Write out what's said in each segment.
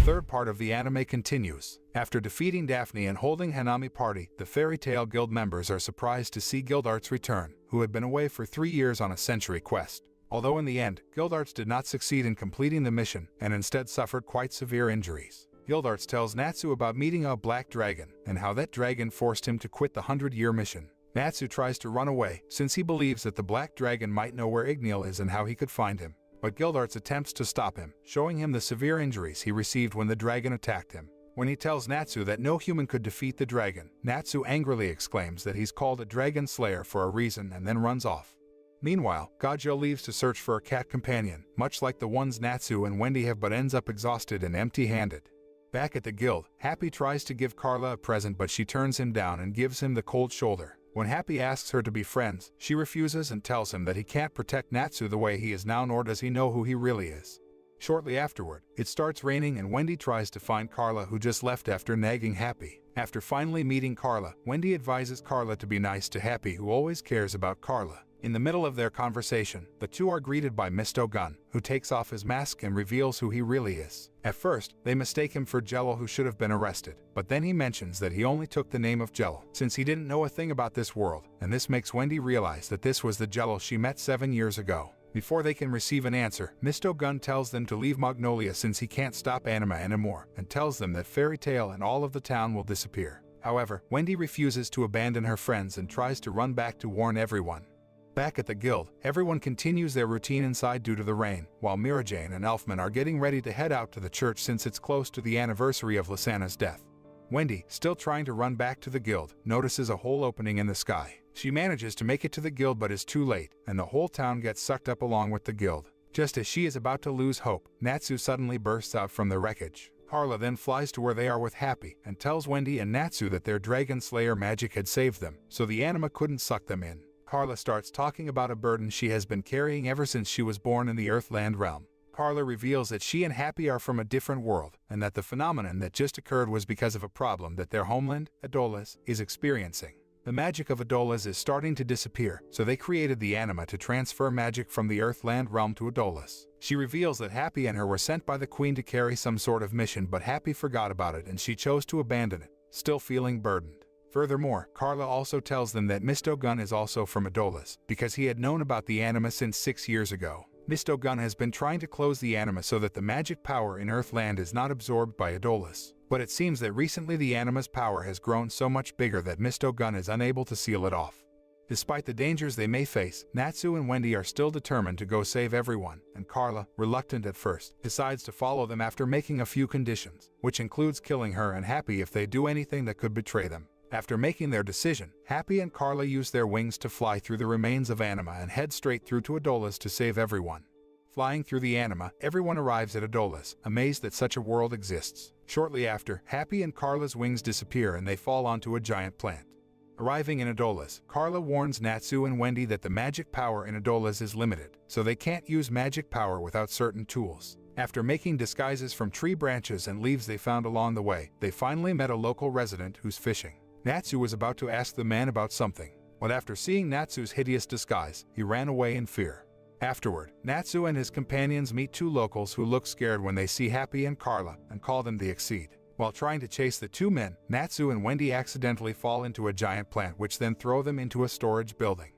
third part of the anime continues. After defeating Daphne and holding Hanami party, the Fairy Tail Guild members are surprised to see Guildarts return, who had been away for 3 years on a century quest. Although in the end, Guildarts did not succeed in completing the mission and instead suffered quite severe injuries. Guildarts tells Natsu about meeting a black dragon and how that dragon forced him to quit the 100-year mission. Natsu tries to run away since he believes that the black dragon might know where Igneel is and how he could find him. But Guildarts attempts to stop him, showing him the severe injuries he received when the dragon attacked him. When he tells Natsu that no human could defeat the dragon, Natsu angrily exclaims that he's called a dragon slayer for a reason and then runs off. Meanwhile, Gajo leaves to search for a cat companion, much like the ones Natsu and Wendy have, but ends up exhausted and empty-handed. Back at the guild, Happy tries to give Carla a present, but she turns him down and gives him the cold shoulder. When Happy asks her to be friends, she refuses and tells him that he can't protect Natsu the way he is now, nor does he know who he really is. Shortly afterward, it starts raining and Wendy tries to find Carla, who just left after nagging Happy. After finally meeting Carla, Wendy advises Carla to be nice to Happy, who always cares about Carla. In the middle of their conversation, the two are greeted by Mr. Gun, who takes off his mask and reveals who he really is. At first, they mistake him for Jello, who should have been arrested, but then he mentions that he only took the name of Jello since he didn't know a thing about this world, and this makes Wendy realize that this was the Jello she met 7 years ago. Before they can receive an answer, Mr. Gun tells them to leave Magnolia since he can't stop Anima anymore, and tells them that Fairy Tail and all of the town will disappear. However, Wendy refuses to abandon her friends and tries to run back to warn everyone. Back at the guild, everyone continues their routine inside due to the rain, while Mirajane and Elfman are getting ready to head out to the church since it's close to the anniversary of Lysana's death. Wendy, still trying to run back to the guild, notices a hole opening in the sky. She manages to make it to the guild but is too late, and the whole town gets sucked up along with the guild. Just as she is about to lose hope, Natsu suddenly bursts out from the wreckage. Carla then flies to where they are with Happy and tells Wendy and Natsu that their Dragon Slayer magic had saved them, so the anima couldn't suck them in. Carla starts talking about a burden she has been carrying ever since she was born in the Earthland realm. Carla reveals that she and Happy are from a different world, and that the phenomenon that just occurred was because of a problem that their homeland, Adolas, is experiencing. The magic of Adolas is starting to disappear, so they created the anima to transfer magic from the Earthland realm to Adolas. She reveals that Happy and her were sent by the Queen to carry some sort of mission, but Happy forgot about it and she chose to abandon it, still feeling burdened. Furthermore, Carla also tells them that Mr. Gun is also from Adolas, because he had known about the anima since 6 years ago. Mr. Gun has been trying to close the anima so that the magic power in Earthland is not absorbed by Adolas. But it seems that recently the anima's power has grown so much bigger that Mr. Gun is unable to seal it off. Despite the dangers they may face, Natsu and Wendy are still determined to go save everyone, and Carla, reluctant at first, decides to follow them after making a few conditions, which includes killing her and Happy if they do anything that could betray them. After making their decision, Happy and Carla use their wings to fly through the remains of Anima and head straight through to Adolas to save everyone. Flying through the Anima, everyone arrives at Adolas, amazed that such a world exists. Shortly after, Happy and Carla's wings disappear and they fall onto a giant plant. Arriving in Adolas, Carla warns Natsu and Wendy that the magic power in Adolas is limited, so they can't use magic power without certain tools. After making disguises from tree branches and leaves they found along the way, they finally met a local resident who's fishing. Natsu was about to ask the man about something, but after seeing Natsu's hideous disguise, he ran away in fear. Afterward, Natsu and his companions meet two locals who look scared when they see Happy and Carla and call them the Exceed. While trying to chase the two men, Natsu and Wendy accidentally fall into a giant plant which then throw them into a storage building.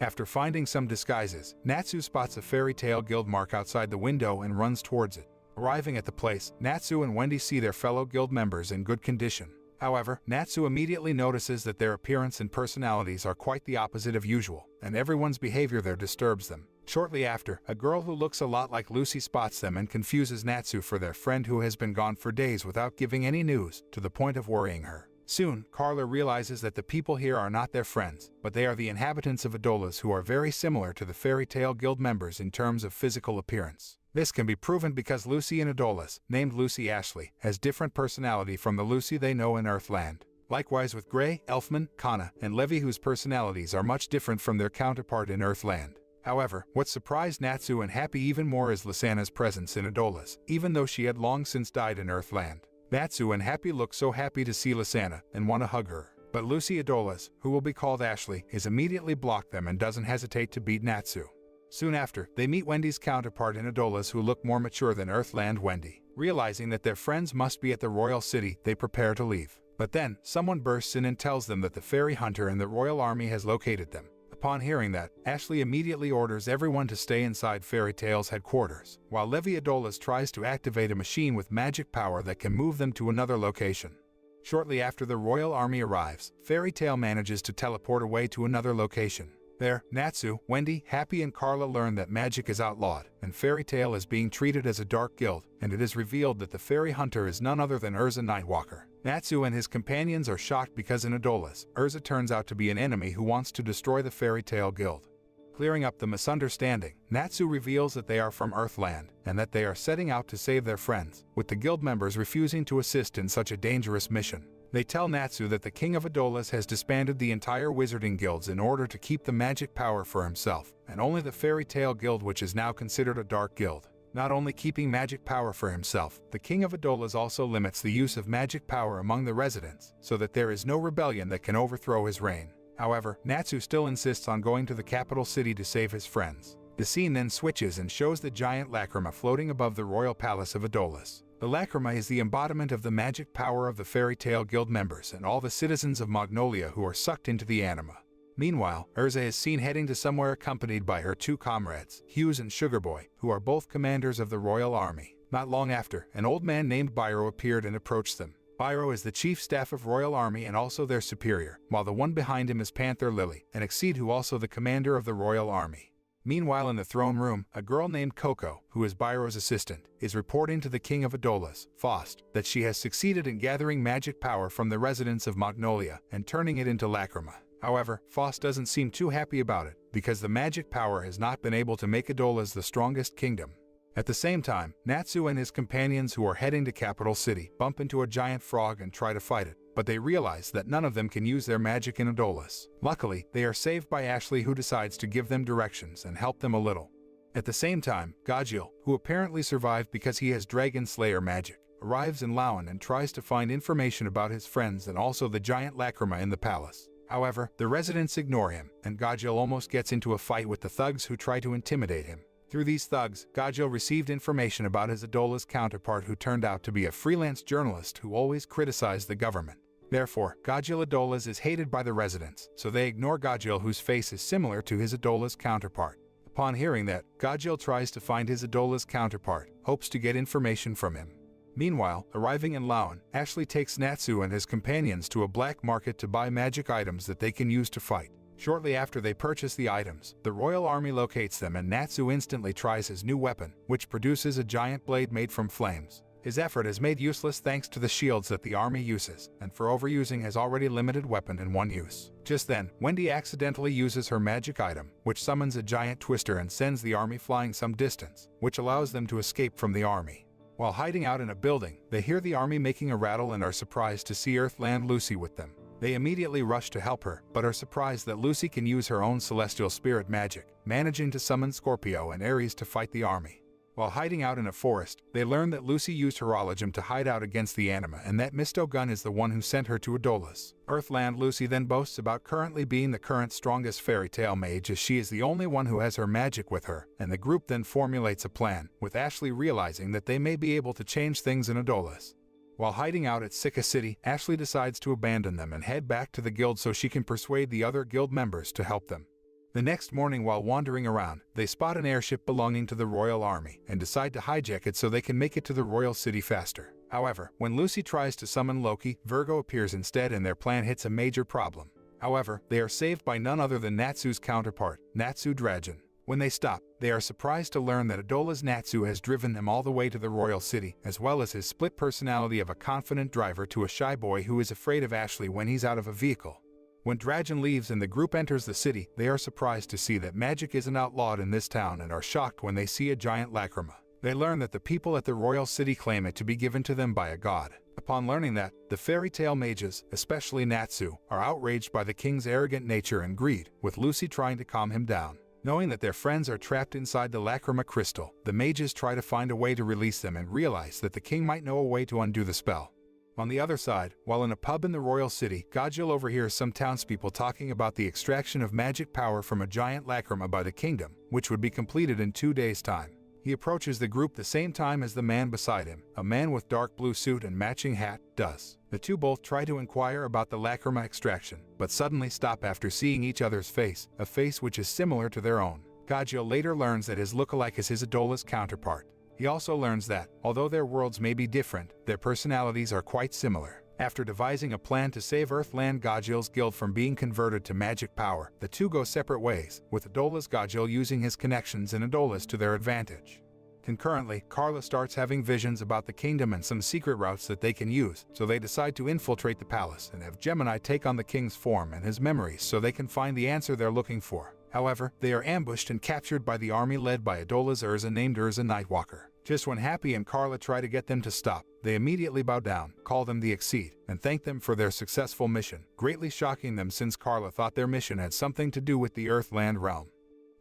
After finding some disguises, Natsu spots a Fairy Tail guild mark outside the window and runs towards it. Arriving at the place, Natsu and Wendy see their fellow guild members in good condition. However, Natsu immediately notices that their appearance and personalities are quite the opposite of usual, and everyone's behavior there disturbs them. Shortly after, a girl who looks a lot like Lucy spots them and confuses Natsu for their friend who has been gone for days without giving any news, to the point of worrying her. Soon, Carla realizes that the people here are not their friends, but they are the inhabitants of Adolas who are very similar to the Fairy Tail Guild members in terms of physical appearance. This can be proven because Lucy in Adolas, named Lucy Ashley, has different personality from the Lucy they know in Earthland. Likewise with Gray, Elfman, Kana, and Levy, whose personalities are much different from their counterpart in Earthland. However, what surprised Natsu and Happy even more is Lysana's presence in Adolas, even though she had long since died in Earthland. Natsu and Happy look so happy to see Lysana and want to hug her. But Lucy Adolas, who will be called Ashley, is immediately blocked them and doesn't hesitate to beat Natsu. Soon after, they meet Wendy's counterpart in Adolas who look more mature than Earthland Wendy. Realizing that their friends must be at the royal city, they prepare to leave. But then, someone bursts in and tells them that the fairy hunter and the royal army has located them. Upon hearing that, Ashley immediately orders everyone to stay inside Fairy Tail's headquarters, while Levi Adolas tries to activate a machine with magic power that can move them to another location. Shortly after the royal army arrives, Fairy Tail manages to teleport away to another location. There, Natsu, Wendy, Happy and Carla learn that magic is outlawed, and Fairy Tail is being treated as a dark guild, and it is revealed that the fairy hunter is none other than Erza Nightwalker. Natsu and his companions are shocked because in Adolas, Erza turns out to be an enemy who wants to destroy the Fairy Tail Guild. Clearing up the misunderstanding, Natsu reveals that they are from Earthland, and that they are setting out to save their friends, with the guild members refusing to assist in such a dangerous mission. They tell Natsu that the king of Adolas has disbanded the entire wizarding guilds in order to keep the magic power for himself, and only the Fairy Tail Guild, which is now considered a dark guild. Not only keeping magic power for himself, the king of Adolas also limits the use of magic power among the residents, so that there is no rebellion that can overthrow his reign. However, Natsu still insists on going to the capital city to save his friends. The scene then switches and shows the giant lacrima floating above the royal palace of Adolas. The lacrima is the embodiment of the magic power of the Fairy Tail Guild members and all the citizens of Magnolia who are sucked into the anima. Meanwhile, Erza is seen heading to somewhere accompanied by her two comrades, Hughes and Sugarboy, who are both commanders of the royal army. Not long after, an old man named Byro appeared and approached them. Byro is the chief staff of royal army and also their superior, while the one behind him is Panther Lily, and Exceed, who also the commander of the royal army. Meanwhile, in the throne room, a girl named Coco, who is Byro's assistant, is reporting to the king of Adolas, Faust, that she has succeeded in gathering magic power from the residents of Magnolia and turning it into lacrima. However, Faust doesn't seem too happy about it, because the magic power has not been able to make Adolas the strongest kingdom. At the same time, Natsu and his companions who are heading to Capital City bump into a giant frog and try to fight it, but they realize that none of them can use their magic in Adolas. Luckily, they are saved by Ashley, who decides to give them directions and help them a little. At the same time, Gajil, who apparently survived because he has Dragon Slayer magic, arrives in Laon and tries to find information about his friends and also the giant lacrima in the palace. However, the residents ignore him, and Gajil almost gets into a fight with the thugs who try to intimidate him. Through these thugs, Gajil received information about his Adolas counterpart, who turned out to be a freelance journalist who always criticized the government. Therefore, Gajil Adolas is hated by the residents, so they ignore Gajil, whose face is similar to his Adolas counterpart. Upon hearing that, Gajil tries to find his Adolas counterpart, hopes to get information from him. Meanwhile, arriving in Laon, Ashley takes Natsu and his companions to a black market to buy magic items that they can use to fight. Shortly after they purchase the items, the royal army locates them and Natsu instantly tries his new weapon, which produces a giant blade made from flames. His effort is made useless thanks to the shields that the army uses, and for overusing his already limited weapon in one use. Just then, Wendy accidentally uses her magic item, which summons a giant twister and sends the army flying some distance, which allows them to escape from the army. While hiding out in a building, they hear the army making a rattle and are surprised to see Earthland Lucy with them. They immediately rush to help her, but are surprised that Lucy can use her own celestial spirit magic, managing to summon Scorpio and Ares to fight the army. While hiding out in a forest, they learn that Lucy used Horologem to hide out against the anima and that Misto Gun is the one who sent her to Adolas. Earthland Lucy then boasts about currently being the current strongest fairy tale mage, as she is the only one who has her magic with her, and the group then formulates a plan, with Ashley realizing that they may be able to change things in Adolas. While hiding out at Sika City, Ashley decides to abandon them and head back to the guild so she can persuade the other guild members to help them. The next morning, while wandering around, they spot an airship belonging to the royal army and decide to hijack it so they can make it to the royal city faster. However, when Lucy tries to summon Loki, Virgo appears instead and their plan hits a major problem. However, they are saved by none other than Natsu's counterpart, Natsu Dragon. When they stop, they are surprised to learn that Adola's Natsu has driven them all the way to the royal city, as well as his split personality of a confident driver to a shy boy who is afraid of Ashley when he's out of a vehicle. When Dragon leaves and the group enters the city, they are surprised to see that magic isn't outlawed in this town and are shocked when they see a giant lacrima. They learn that the people at the royal city claim it to be given to them by a god. Upon learning that, the fairy tale mages, especially Natsu, are outraged by the king's arrogant nature and greed, with Lucy trying to calm him down. Knowing that their friends are trapped inside the lacrima crystal, the mages try to find a way to release them and realize that the king might know a way to undo the spell. On the other side, while in a pub in the royal city, Gajil overhears some townspeople talking about the extraction of magic power from a giant lacrima by the kingdom, which would be completed in 2 days' time. He approaches the group the same time as the man beside him, a man with dark blue suit and matching hat, does. The two both try to inquire about the lacrima extraction, but suddenly stop after seeing each other's face, a face which is similar to their own. Gajil later learns that his lookalike is his Adola's counterpart. He also learns that, although their worlds may be different, their personalities are quite similar. After devising a plan to save Earthland Gajil's guild from being converted to magic power, the two go separate ways, with Adola's Gajil using his connections in Adola's to their advantage. Concurrently, Carla starts having visions about the kingdom and some secret routes that they can use, so they decide to infiltrate the palace and have Gemini take on the king's form and his memories so they can find the answer they're looking for. However, they are ambushed and captured by the army led by Adola's Erza named Erza Nightwalker. Just when Happy and Carla try to get them to stop, they immediately bow down, call them the Exceed, and thank them for their successful mission, greatly shocking them since Carla thought their mission had something to do with the Earthland realm.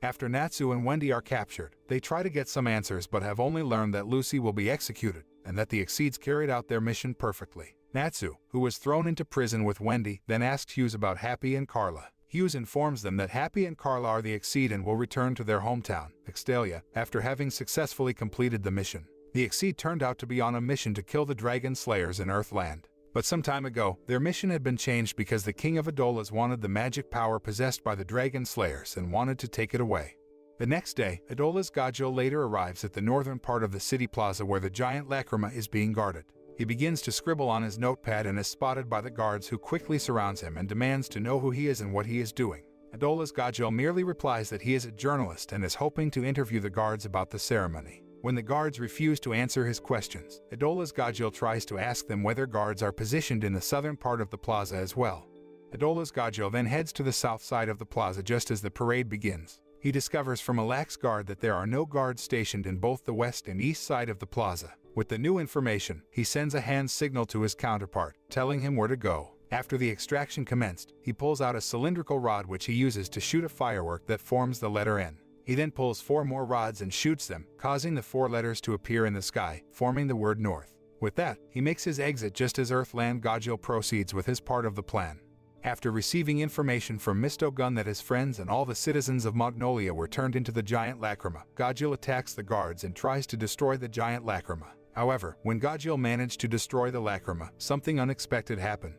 After Natsu and Wendy are captured, they try to get some answers but have only learned that Lucy will be executed, and that the Exceeds carried out their mission perfectly. Natsu, who was thrown into prison with Wendy, then asks Hughes about Happy and Carla. Hughes informs them that Happy and Carla are the Exceed and will return to their hometown, Extalia, after having successfully completed the mission. The Exceed turned out to be on a mission to kill the Dragon Slayers in Earthland. But some time ago, their mission had been changed because the King of Adola's wanted the magic power possessed by the Dragon Slayers and wanted to take it away. The next day, Adola's Gajil later arrives at the northern part of the city plaza where the giant lacrima is being guarded. He begins to scribble on his notepad and is spotted by the guards who quickly surrounds him and demands to know who he is and what he is doing. Adola's Gajil merely replies that he is a journalist and is hoping to interview the guards about the ceremony. When the guards refuse to answer his questions, Adola's Gajil tries to ask them whether guards are positioned in the southern part of the plaza as well. Adola's Gajil then heads to the south side of the plaza just as the parade begins. He discovers from a lax guard that there are no guards stationed in both the west and east side of the plaza. With the new information, he sends a hand signal to his counterpart, telling him where to go. After the extraction commenced, he pulls out a cylindrical rod which he uses to shoot a firework that forms the letter N. He then pulls 4 more rods and shoots them, causing the 4 letters to appear in the sky, forming the word North. With that, he makes his exit just as Earthland Gajil proceeds with his part of the plan. After receiving information from Mistogun that his friends and all the citizens of Magnolia were turned into the giant lacrima, Gajil attacks the guards and tries to destroy the giant lacrima. However, when Gajil managed to destroy the lacrima, something unexpected happened.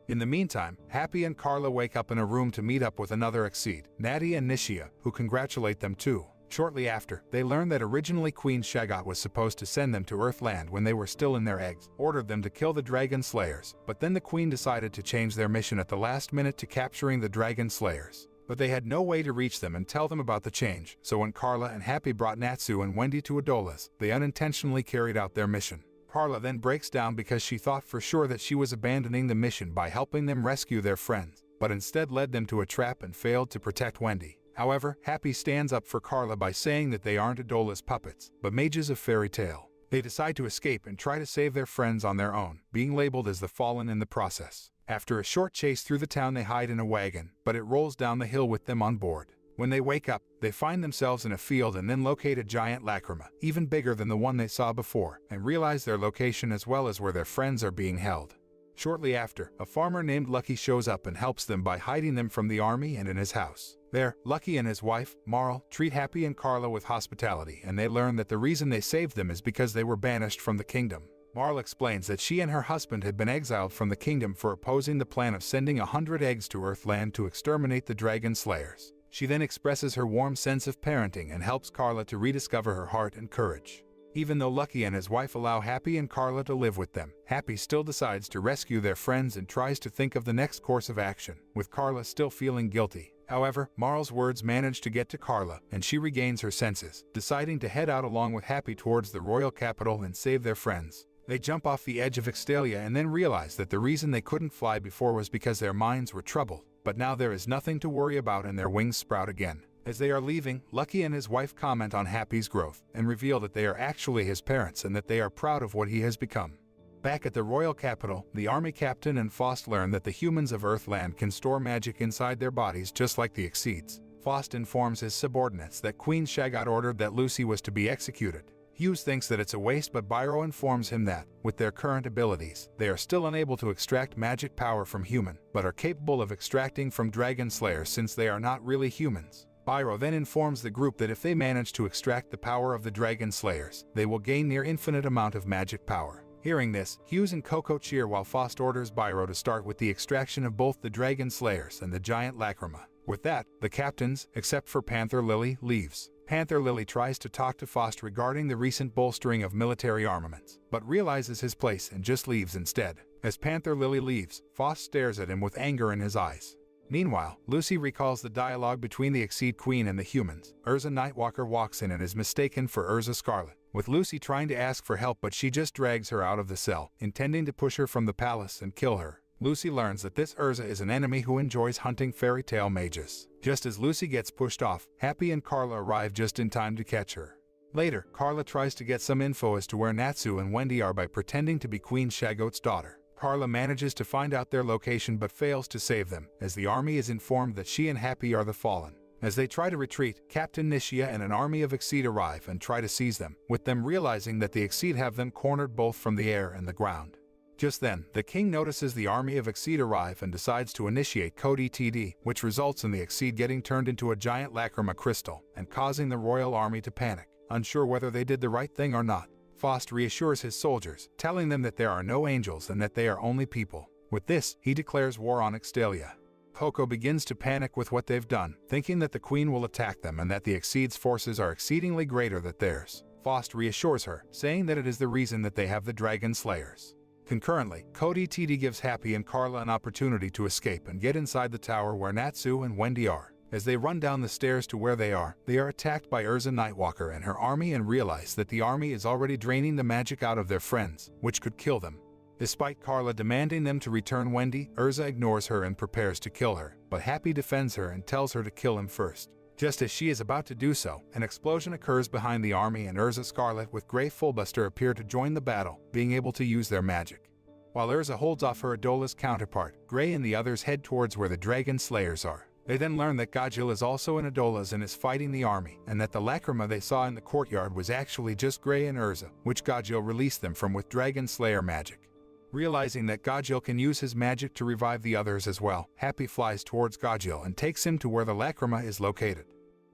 In the meantime, Happy and Carla wake up in a room to meet up with another Exceed, Natty and Nishia, who congratulate them too. Shortly after, they learn that originally Queen Shagat was supposed to send them to Earthland when they were still in their eggs, ordered them to kill the Dragon Slayers, but then the Queen decided to change their mission at the last minute to capturing the Dragon Slayers. But they had no way to reach them and tell them about the change, so when Carla and Happy brought Natsu and Wendy to Adola's, they unintentionally carried out their mission. Carla then breaks down because she thought for sure that she was abandoning the mission by helping them rescue their friends, but instead led them to a trap and failed to protect Wendy. However, Happy stands up for Carla by saying that they aren't Adola's puppets, but mages of Fairy Tail. They decide to escape and try to save their friends on their own, being labeled as the Fallen in the process. After a short chase through the town, they hide in a wagon, but it rolls down the hill with them on board. When they wake up, they find themselves in a field and then locate a giant lacrima, even bigger than the one they saw before, and realize their location as well as where their friends are being held. Shortly after, a farmer named Lucky shows up and helps them by hiding them from the army and in his house. There, Lucky and his wife, Marl, treat Happy and Carla with hospitality, and they learn that the reason they saved them is because they were banished from the kingdom. Marl explains that she and her husband had been exiled from the kingdom for opposing the plan of sending 100 eggs to Earthland to exterminate the Dragon Slayers. She then expresses her warm sense of parenting and helps Carla to rediscover her heart and courage. Even though Lucky and his wife allow Happy and Carla to live with them, Happy still decides to rescue their friends and tries to think of the next course of action, with Carla still feeling guilty. However, Marl's words manage to get to Carla, and she regains her senses, deciding to head out along with Happy towards the royal capital and save their friends. They jump off the edge of Extalia and then realize that the reason they couldn't fly before was because their minds were troubled. But now there is nothing to worry about and their wings sprout again. As they are leaving, Lucky and his wife comment on Happy's growth and reveal that they are actually his parents and that they are proud of what he has become. Back at the royal capital, the army captain and Faust learn that the humans of Earthland can store magic inside their bodies just like the Exceeds. Faust informs his subordinates that Queen Shagat ordered that Lucy was to be executed. Hughes thinks that it's a waste, but Byro informs him that, with their current abilities, they are still unable to extract magic power from human, but are capable of extracting from dragon slayers since they are not really humans. Byro then informs the group that if they manage to extract the power of the dragon slayers, they will gain near infinite amount of magic power. Hearing this, Hughes and Coco cheer while Faust orders Byro to start with the extraction of both the dragon slayers and the giant lacrima. With that, the captains, except for Panther Lily, leaves. Panther Lily tries to talk to Faust regarding the recent bolstering of military armaments, but realizes his place and just leaves instead. As Panther Lily leaves, Faust stares at him with anger in his eyes. Meanwhile, Lucy recalls the dialogue between the Exceed Queen and the humans. Erza Nightwalker walks in and is mistaken for Erza Scarlet, with Lucy trying to ask for help, but she just drags her out of the cell, intending to push her from the palace and kill her. Lucy learns that this Erza is an enemy who enjoys hunting fairy tale mages. Just as Lucy gets pushed off, Happy and Carla arrive just in time to catch her. Later, Carla tries to get some info as to where Natsu and Wendy are by pretending to be Queen Shagot's daughter. Carla manages to find out their location but fails to save them, as the army is informed that she and Happy are the fallen. As they try to retreat, Captain Nishia and an army of Exceed arrive and try to seize them, with them realizing that the Exceed have them cornered both from the air and the ground. Just then, the king notices the army of Exceed arrive and decides to initiate Code ETD, which results in the Exceed getting turned into a giant lacrima crystal and causing the royal army to panic, unsure whether they did the right thing or not. Faust reassures his soldiers, telling them that there are no angels and that they are only people. With this, he declares war on Extalia. Coco begins to panic with what they've done, thinking that the queen will attack them and that the Exceed's forces are exceedingly greater than theirs. Faust reassures her, saying that it is the reason that they have the dragon slayers. Concurrently, Code ETD gives Happy and Carla an opportunity to escape and get inside the tower where Natsu and Wendy are. As they run down the stairs to where they are attacked by Erza Nightwalker and her army and realize that the army is already draining the magic out of their friends, which could kill them. Despite Carla demanding them to return Wendy, Erza ignores her and prepares to kill her, but Happy defends her and tells her to kill him first. Just as she is about to do so, an explosion occurs behind the army and Erza Scarlet with Grey Fullbuster appear to join the battle, being able to use their magic. While Erza holds off her Adola's counterpart, Grey and the others head towards where the dragon slayers are. They then learn that Gajil is also in Adola's and is fighting the army, and that the lacrima they saw in the courtyard was actually just Grey and Erza, which Gajil released them from with dragon slayer magic. Realizing that Gajil can use his magic to revive the others as well, Happy flies towards Gajil and takes him to where the lacrima is located.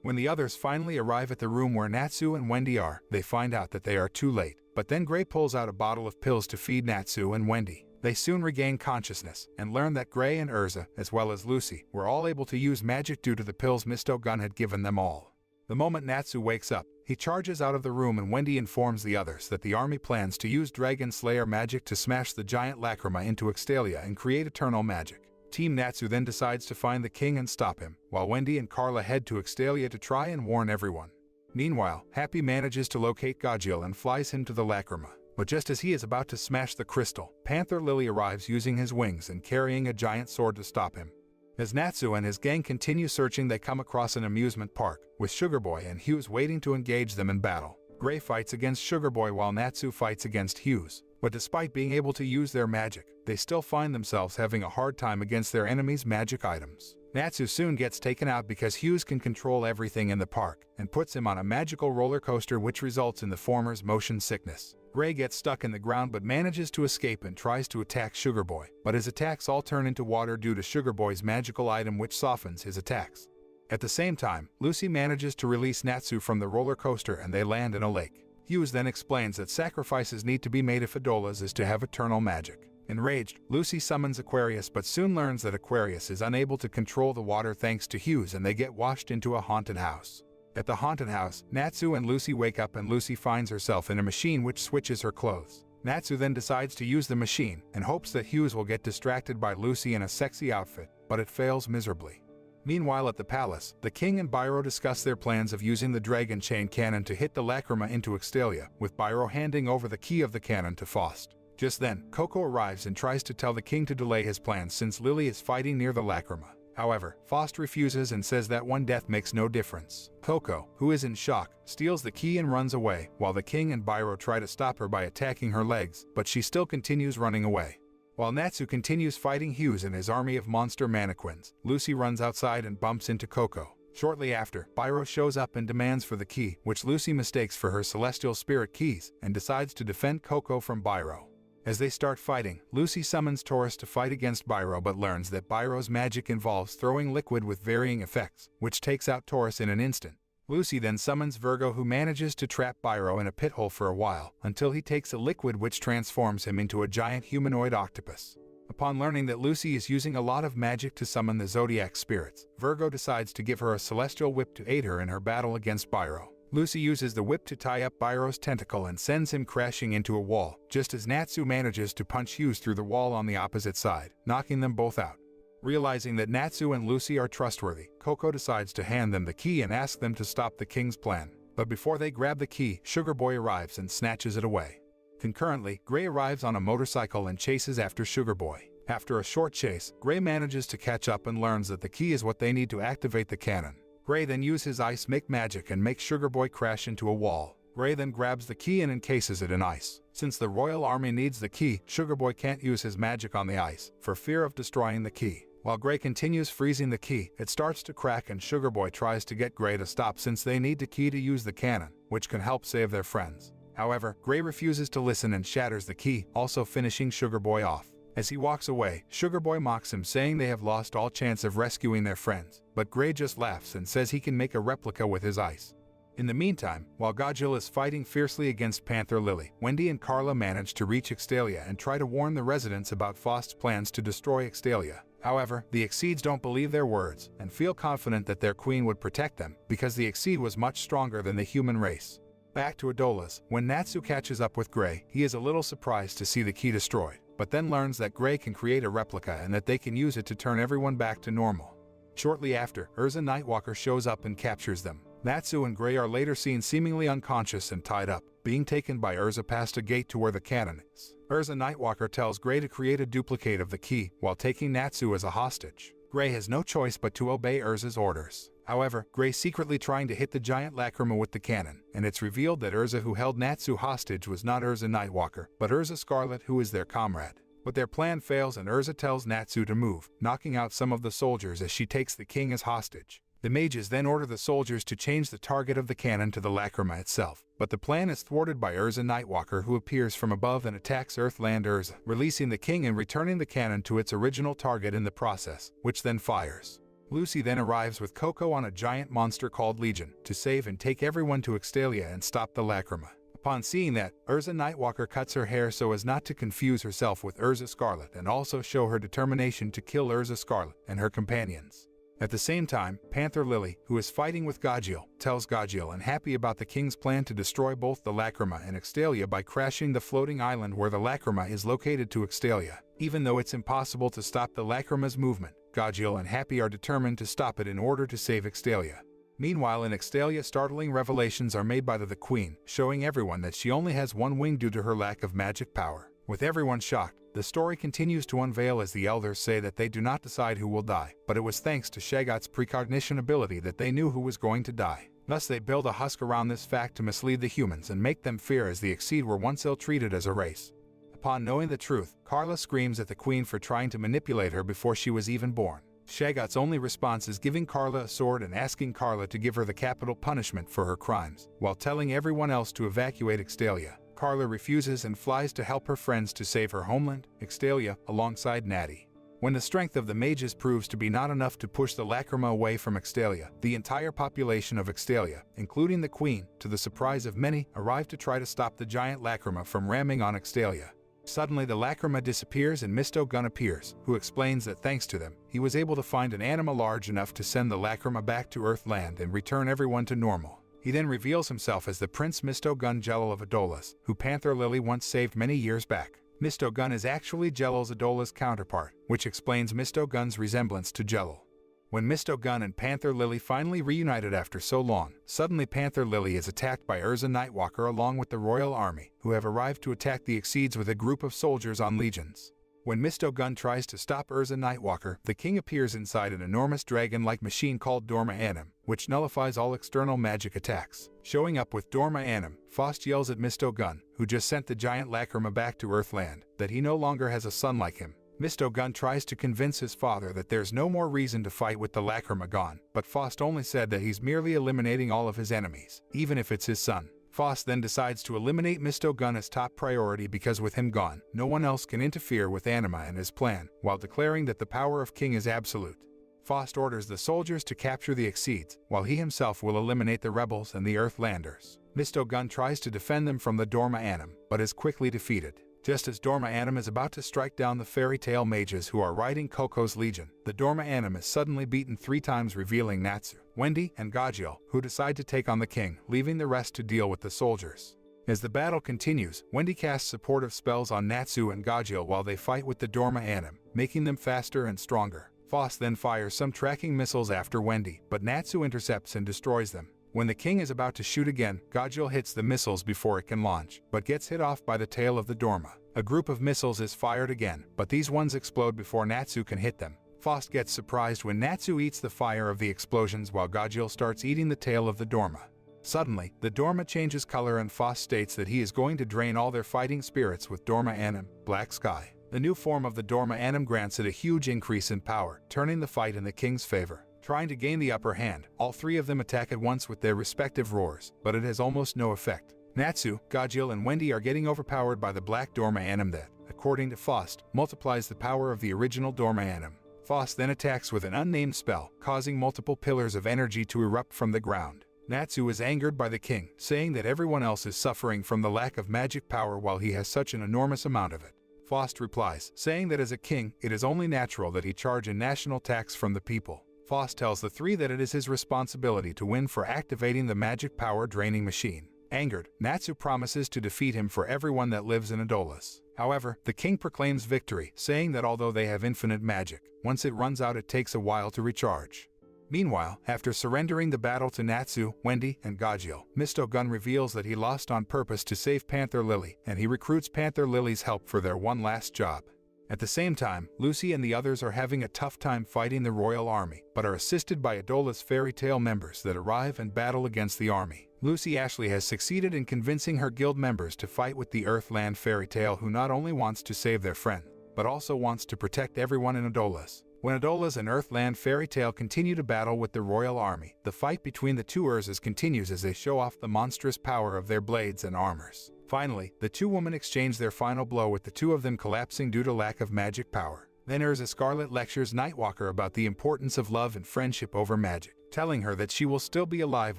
When the others finally arrive at the room where Natsu and Wendy are, they find out that they are too late, but then Grey pulls out a bottle of pills to feed Natsu and Wendy. They soon regain consciousness and learn that Grey and Erza, as well as Lucy, were all able to use magic due to the pills Misto Gun had given them all. The moment Natsu wakes up, he charges out of the room and Wendy informs the others that the army plans to use Dragon Slayer magic to smash the giant lacrima into Extalia and create eternal magic. Team Natsu then decides to find the king and stop him, while Wendy and Carla head to Extalia to try and warn everyone. Meanwhile, Happy manages to locate Gajil and flies him to the lacrima. But just as he is about to smash the crystal, Panther Lily arrives using his wings and carrying a giant sword to stop him. As Natsu and his gang continue searching, they come across an amusement park, with Sugarboy and Hughes waiting to engage them in battle. Grey fights against Sugarboy while Natsu fights against Hughes, but despite being able to use their magic, they still find themselves having a hard time against their enemies' magic items. Natsu soon gets taken out because Hughes can control everything in the park, and puts him on a magical roller coaster which results in the former's motion sickness. Grey gets stuck in the ground but manages to escape and tries to attack Sugarboy, but his attacks all turn into water due to Sugarboy's magical item which softens his attacks. At the same time, Lucy manages to release Natsu from the roller coaster and they land in a lake. Hughes then explains that sacrifices need to be made if Adola's is to have eternal magic. Enraged, Lucy summons Aquarius but soon learns that Aquarius is unable to control the water thanks to Hughes and they get washed into a haunted house. At the haunted house, Natsu and Lucy wake up and Lucy finds herself in a machine which switches her clothes. Natsu then decides to use the machine and hopes that Hughes will get distracted by Lucy in a sexy outfit, but it fails miserably. Meanwhile at the palace, the king and Byro discuss their plans of using the dragon chain cannon to hit the lacrima into Extalia, with Byro handing over the key of the cannon to Faust. Just then, Coco arrives and tries to tell the king to delay his plans since Lily is fighting near the lacrima. However, Faust refuses and says that one death makes no difference. Coco, who is in shock, steals the key and runs away, while the king and Byro try to stop her by attacking her legs, but she still continues running away. While Natsu continues fighting Hughes and his army of monster mannequins, Lucy runs outside and bumps into Coco. Shortly after, Byro shows up and demands for the key, which Lucy mistakes for her celestial spirit keys, and decides to defend Coco from Byro. As they start fighting, Lucy summons Taurus to fight against Byro but learns that Byro's magic involves throwing liquid with varying effects, which takes out Taurus in an instant. Lucy then summons Virgo, who manages to trap Byro in a pit hole for a while, until he takes a liquid which transforms him into a giant humanoid octopus. Upon learning that Lucy is using a lot of magic to summon the zodiac spirits, Virgo decides to give her a celestial whip to aid her in her battle against Byro. Lucy uses the whip to tie up Byro's tentacle and sends him crashing into a wall, just as Natsu manages to punch Hughes through the wall on the opposite side, knocking them both out. Realizing that Natsu and Lucy are trustworthy, Coco decides to hand them the key and ask them to stop the king's plan. But before they grab the key, Sugar Boy arrives and snatches it away. Concurrently, Gray arrives on a motorcycle and chases after Sugar Boy. After a short chase, Gray manages to catch up and learns that the key is what they need to activate the cannon. Gray then uses his ice magic and makes Sugar Boy crash into a wall. Gray then grabs the key and encases it in ice. Since the royal army needs the key, Sugar Boy can't use his magic on the ice, for fear of destroying the key. While Gray continues freezing the key, it starts to crack and Sugar Boy tries to get Gray to stop since they need the key to use the cannon, which can help save their friends. However, Gray refuses to listen and shatters the key, also finishing Sugar Boy off. As he walks away, Sugar Boy mocks him, saying they have lost all chance of rescuing their friends, but Gray just laughs and says he can make a replica with his ice. In the meantime, while Godzilla is fighting fiercely against Panther Lily, Wendy and Carla manage to reach Extalia and try to warn the residents about Faust's plans to destroy Extalia. However, the Exceeds don't believe their words and feel confident that their queen would protect them because the Exceed was much stronger than the human race. Back to Adola's, when Natsu catches up with Gray, he is a little surprised to see the key destroyed, but then learns that Gray can create a replica and that they can use it to turn everyone back to normal. Shortly after, Erza Nightwalker shows up and captures them. Natsu and Gray are later seen seemingly unconscious and tied up, being taken by Erza past a gate to where the cannon is. Erza Nightwalker tells Gray to create a duplicate of the key while taking Natsu as a hostage. Gray has no choice but to obey Erza's orders. However, Gray secretly trying to hit the giant lacrima with the cannon, and it's revealed that Erza, who held Natsu hostage, was not Erza Nightwalker, but Erza Scarlet, who is their comrade. But their plan fails and Erza tells Natsu to move, knocking out some of the soldiers as she takes the king as hostage. The mages then order the soldiers to change the target of the cannon to the lacrima itself, but the plan is thwarted by Erza Nightwalker, who appears from above and attacks Earthland Erza, releasing the king and returning the cannon to its original target in the process, which then fires. Lucy then arrives with Coco on a giant monster called Legion to save and take everyone to Extalia and stop the lacrima. Upon seeing that, Erza Nightwalker cuts her hair so as not to confuse herself with Erza Scarlet and also show her determination to kill Erza Scarlet and her companions. At the same time, Panther Lily, who is fighting with Godzilla, tells Godzilla and Happy about the king's plan to destroy both the lacrima and Extalia by crashing the floating island where the lacrima is located to Extalia. Even though it's impossible to stop the lacrima's movement, Godzilla and Happy are determined to stop it in order to save Extalia. Meanwhile, in Extalia, startling revelations are made by the Queen, showing everyone that she only has one wing due to her lack of magic power. With everyone shocked, the story continues to unveil as the elders say that they do not decide who will die, but it was thanks to Shagot's precognition ability that they knew who was going to die. Thus they build a husk around this fact to mislead the humans and make them fear, as the Exceed were once ill-treated as a race. Upon knowing the truth, Carla screams at the Queen for trying to manipulate her before she was even born. Shagot's only response is giving Carla a sword and asking Carla to give her the capital punishment for her crimes, while telling everyone else to evacuate Extalia. Carla refuses and flies to help her friends to save her homeland, Extalia, alongside Natty. When the strength of the mages proves to be not enough to push the lacrima away from Extalia, the entire population of Extalia, including the Queen, to the surprise of many, arrive to try to stop the giant lacrima from ramming on Extalia. Suddenly the lacrima disappears and Misto Gun appears, who explains that thanks to them, he was able to find an animal large enough to send the lacrima back to Earthland and return everyone to normal. He then reveals himself as the Prince Misto Gun Jello of Adolas, who Panther Lily once saved many years back. Misto Gun is actually Jello's Adola's counterpart, which explains Misto Gun's resemblance to Jello. When Misto Gun and Panther Lily finally reunited after so long, suddenly Panther Lily is attacked by Erza Nightwalker along with the royal army, who have arrived to attack the Exceeds with a group of soldiers on legions. When Misto Gun tries to stop Erza Nightwalker, the king appears inside an enormous dragon-like machine called Dorma Anim, which nullifies all external magic attacks. Showing up with Dorma Anim, Faust yells at Misto Gun, who just sent the giant lacrima back to Earthland, that he no longer has a son like him. Mr. Gun tries to convince his father that there's no more reason to fight with the Lacrimagon, but Faust only said that he's merely eliminating all of his enemies, even if it's his son. Faust then decides to eliminate Mr. Gun as top priority because with him gone, no one else can interfere with Anima and his plan, while declaring that the power of King is absolute. Faust orders the soldiers to capture the Exceeds, while he himself will eliminate the rebels and the Earthlanders. Mr. Gun tries to defend them from the Dorma Anim, but is quickly defeated. Just as Dorma Anim is about to strike down the fairy tale mages who are riding Coco's legion, the Dorma Anim is suddenly beaten 3 times, revealing Natsu, Wendy, and Gajiel, who decide to take on the king, leaving the rest to deal with the soldiers. As the battle continues, Wendy casts supportive spells on Natsu and Gajiel while they fight with the Dorma Anim, making them faster and stronger. Faust then fires some tracking missiles after Wendy, but Natsu intercepts and destroys them. When the king is about to shoot again, Gajiel hits the missiles before it can launch, but gets hit off by the tail of the Dorma. A group of missiles is fired again, but these ones explode before Natsu can hit them. Faust gets surprised when Natsu eats the fire of the explosions while Gajiel starts eating the tail of the Dorma. Suddenly, the Dorma changes color and Faust states that he is going to drain all their fighting spirits with Dorma Anim, Black Sky. The new form of the Dorma Anim grants it a huge increase in power, turning the fight in the king's favor. Trying to gain the upper hand, all 3 of them attack at once with their respective roars, but it has almost no effect. Natsu, Gajiel, and Wendy are getting overpowered by the Black Dorma Anim that, according to Faust, multiplies the power of the original Dorma Anim. Faust then attacks with an unnamed spell, causing multiple pillars of energy to erupt from the ground. Natsu is angered by the king, saying that everyone else is suffering from the lack of magic power while he has such an enormous amount of it. Faust replies, saying that as a king, it is only natural that he charge a national tax from the people. Faust tells the 3 that it is his responsibility to win for activating the magic power draining machine. Angered, Natsu promises to defeat him for everyone that lives in Adolis. However, the king proclaims victory, saying that although they have infinite magic, once it runs out it takes a while to recharge. Meanwhile, after surrendering the battle to Natsu, Wendy, and Gajiel, Mr. Gun reveals that he lost on purpose to save Panther Lily, and he recruits Panther Lily's help for their one last job. At the same time, Lucy and the others are having a tough time fighting the royal army, but are assisted by Adolis fairy tale members that arrive and battle against the army. Lucy Ashley has succeeded in convincing her guild members to fight with the Earthland fairy tale who not only wants to save their friend, but also wants to protect everyone in Adolis. When Adolis and Earthland fairy tale continue to battle with the royal army, the fight between the 2 Erzas continues as they show off the monstrous power of their blades and armors. Finally, the 2 women exchange their final blow with the 2 of them collapsing due to lack of magic power. Then Erza Scarlet lectures Nightwalker about the importance of love and friendship over magic, telling her that she will still be alive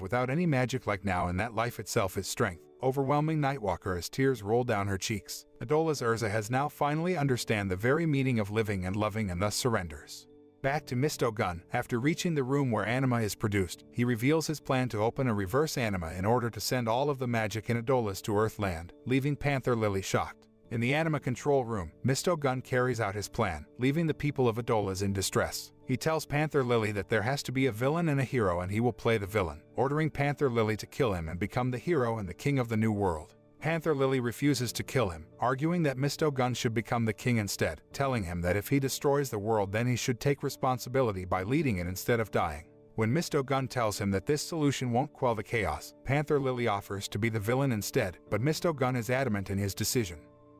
without any magic like now and that life itself is strength, overwhelming Nightwalker as tears roll down her cheeks. Adolis Erza has now finally understand the very meaning of living and loving and thus surrenders. Back to Mr. Gun, after reaching the room where Anima is produced, he reveals his plan to open a reverse Anima in order to send all of the magic in Adolis to Earthland, leaving Panther Lily shocked. In the Anima control room, Mr. Gun carries out his plan, leaving the people of Adolis in distress. He tells Panther Lily that there has to be a villain and a hero and he will play the villain, ordering Panther Lily to kill him and become the hero and the king of the new world. Panther Lily refuses to kill him, arguing that Mr. Gun should become the king instead, telling him that if he destroys the world then he should take responsibility by leading it instead of dying. When Mr. Gun tells him that this solution won't quell the chaos, Panther Lily offers to be the villain instead, but Mr. Gun is adamant in his decision.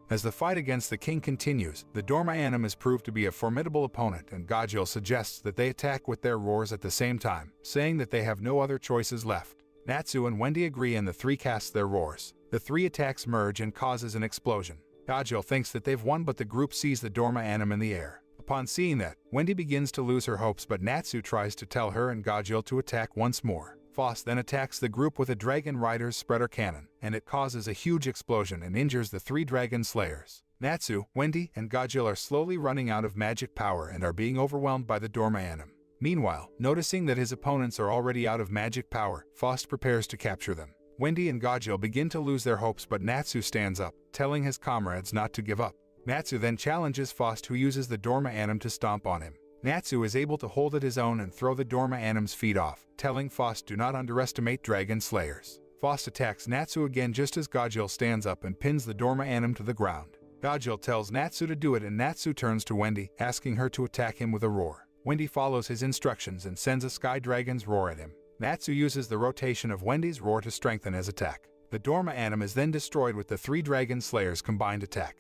As the fight against the king continues, the Dorma Anim is proved to be a formidable opponent and Gajiel suggests that they attack with their roars at the same time, saying that they have no other choices left. Natsu and Wendy agree and the 3 cast their roars. The 3 attacks merge and causes an explosion. Gajiel thinks that they've won but the group sees the Dorma Anim in the air. Upon seeing that, Wendy begins to lose her hopes but Natsu tries to tell her and Gajiel to attack once more. Faust then attacks the group with a Dragon Rider's spreader cannon, and it causes a huge explosion and injures the 3 Dragon Slayers. Natsu, Wendy, and Gajiel are slowly running out of magic power and are being overwhelmed by the Dorma Anim. Meanwhile, noticing that his opponents are already out of magic power, Faust prepares to capture them. Wendy and Gajiel begin to lose their hopes but Natsu stands up, telling his comrades not to give up. Natsu then challenges Faust who uses the Dorma Anim to stomp on him. Natsu is able to hold it his own and throw the Dorma Anim's feet off, telling Faust do not underestimate Dragon Slayers. Faust attacks Natsu again just as Gajiel stands up and pins the Dorma Anim to the ground. Gajiel tells Natsu to do it and Natsu turns to Wendy, asking her to attack him with a roar. Wendy follows his instructions and sends a Sky Dragon's roar at him. Natsu uses the rotation of Wendy's roar to strengthen his attack. The Dorma Anim is then destroyed with the 3 Dragon Slayers' combined attack.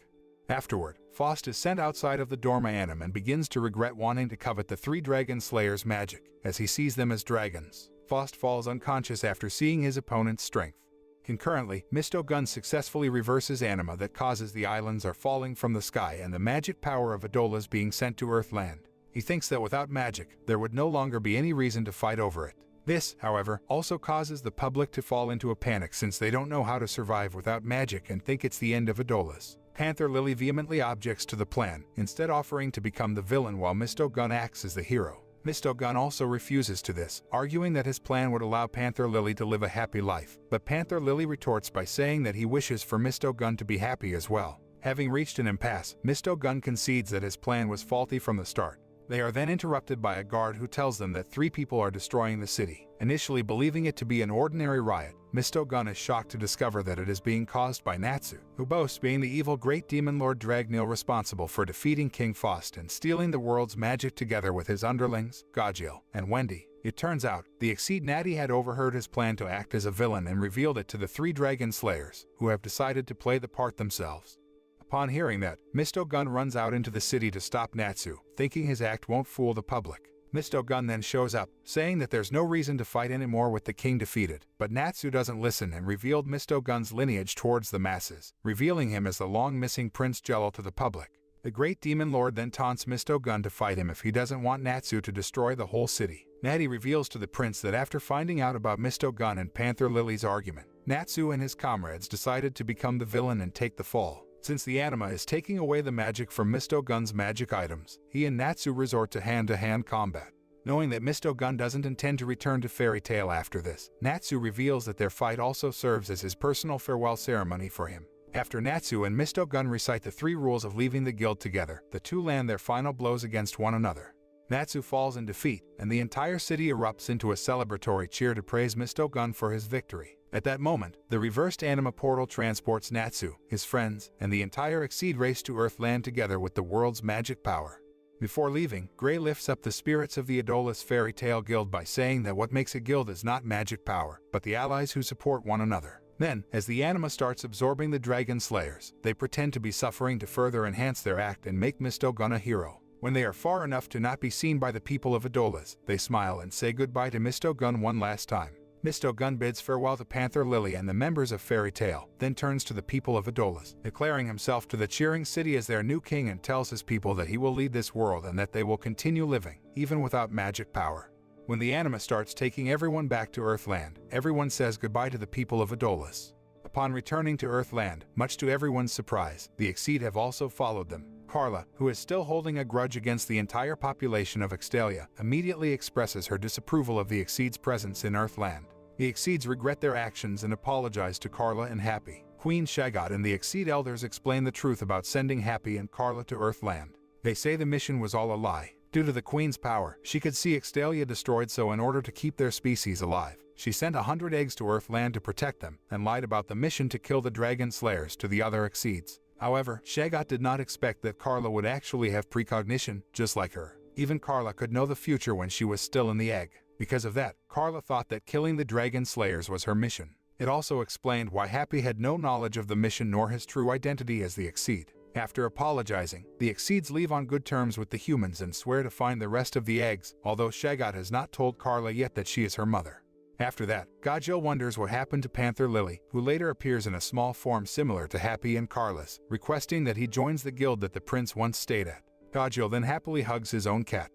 Afterward, Faust is sent outside of the Dorma Anim and begins to regret wanting to covet the 3 dragon slayers' magic, as he sees them as dragons. Faust falls unconscious after seeing his opponent's strength. Concurrently, Misto Gun successfully reverses anima that causes the islands are falling from the sky and the magic power of Adolas being sent to Earthland. He thinks that without magic, there would no longer be any reason to fight over it. This, however, also causes the public to fall into a panic since they don't know how to survive without magic and think it's the end of Adolas. Panther Lily vehemently objects to the plan, instead offering to become the villain while Misto Gun acts as the hero. Misto Gun also refuses to this, arguing that his plan would allow Panther Lily to live a happy life, but Panther Lily retorts by saying that he wishes for Misto Gun to be happy as well. Having reached an impasse, Misto Gun concedes that his plan was faulty from the start. They are then interrupted by a guard who tells them that 3 people are destroying the city. Initially believing it to be an ordinary riot, Misto Gun is shocked to discover that it is being caused by Natsu, who boasts being the evil great demon lord Dragneel responsible for defeating King Faust and stealing the world's magic together with his underlings, Gajiel and Wendy. It turns out, the Exceed Natty had overheard his plan to act as a villain and revealed it to the 3 dragon slayers, who have decided to play the part themselves. Upon hearing that, Misto Gun runs out into the city to stop Natsu, thinking his act won't fool the public. Misto Gun then shows up, saying that there's no reason to fight anymore with the king defeated, but Natsu doesn't listen and revealed Misto Gun's lineage towards the masses, revealing him as the long-missing Prince Jello to the public. The great demon lord then taunts Misto Gun to fight him if he doesn't want Natsu to destroy the whole city. Natty reveals to the prince that after finding out about Misto Gun and Panther Lily's argument, Natsu and his comrades decided to become the villain and take the fall. Since the anima is taking away the magic from Misto Gun's magic items, he and Natsu resort to hand-to-hand combat. Knowing that Misto Gun doesn't intend to return to Fairy Tail after this, Natsu reveals that their fight also serves as his personal farewell ceremony for him. After Natsu and Misto Gun recite the 3 rules of leaving the guild together, the 2 land their final blows against one another. Natsu falls in defeat, and the entire city erupts into a celebratory cheer to praise Misto Gun for his victory. At that moment, the reversed anima portal transports Natsu, his friends, and the entire Exceed race to Earthland together with the world's magic power. Before leaving, Gray lifts up the spirits of the Adolas Fairy Tail Guild by saying that what makes a guild is not magic power, but the allies who support one another. Then, as the anima starts absorbing the dragon slayers, they pretend to be suffering to further enhance their act and make Misto Gun a hero. When they are far enough to not be seen by the people of Adolas, they smile and say goodbye to Misto Gun one last time. Misto Gun bids farewell to Panther Lily and the members of Fairy Tail, then turns to the people of Adolas, declaring himself to the cheering city as their new king and tells his people that he will lead this world and that they will continue living, even without magic power. When the anima starts taking everyone back to Earthland, everyone says goodbye to the people of Adolas. Upon returning to Earthland, much to everyone's surprise, the Exceed have also followed them. Carla, who is still holding a grudge against the entire population of Extalia, immediately expresses her disapproval of the Exceed's presence in Earthland. The Exceeds regret their actions and apologize to Carla and Happy. Queen Shagot and the Exceed elders explain the truth about sending Happy and Carla to Earthland. They say the mission was all a lie. Due to the Queen's power, she could see Extalia destroyed, so in order to keep their species alive, she sent 100 eggs to Earthland to protect them, and lied about the mission to kill the dragon slayers to the other Exceeds. However, Shagot did not expect that Carla would actually have precognition, just like her. Even Carla could know the future when she was still in the egg. Because of that, Carla thought that killing the dragon slayers was her mission. It also explained why Happy had no knowledge of the mission nor his true identity as the Exceed. After apologizing, the Exceeds leave on good terms with the humans and swear to find the rest of the eggs, although Shagot has not told Carla yet that she is her mother. After that, Gajiel wonders what happened to Panther Lily, who later appears in a small form similar to Happy and Carla's, requesting that he joins the guild that the prince once stayed at. Gajiel then happily hugs his own cat.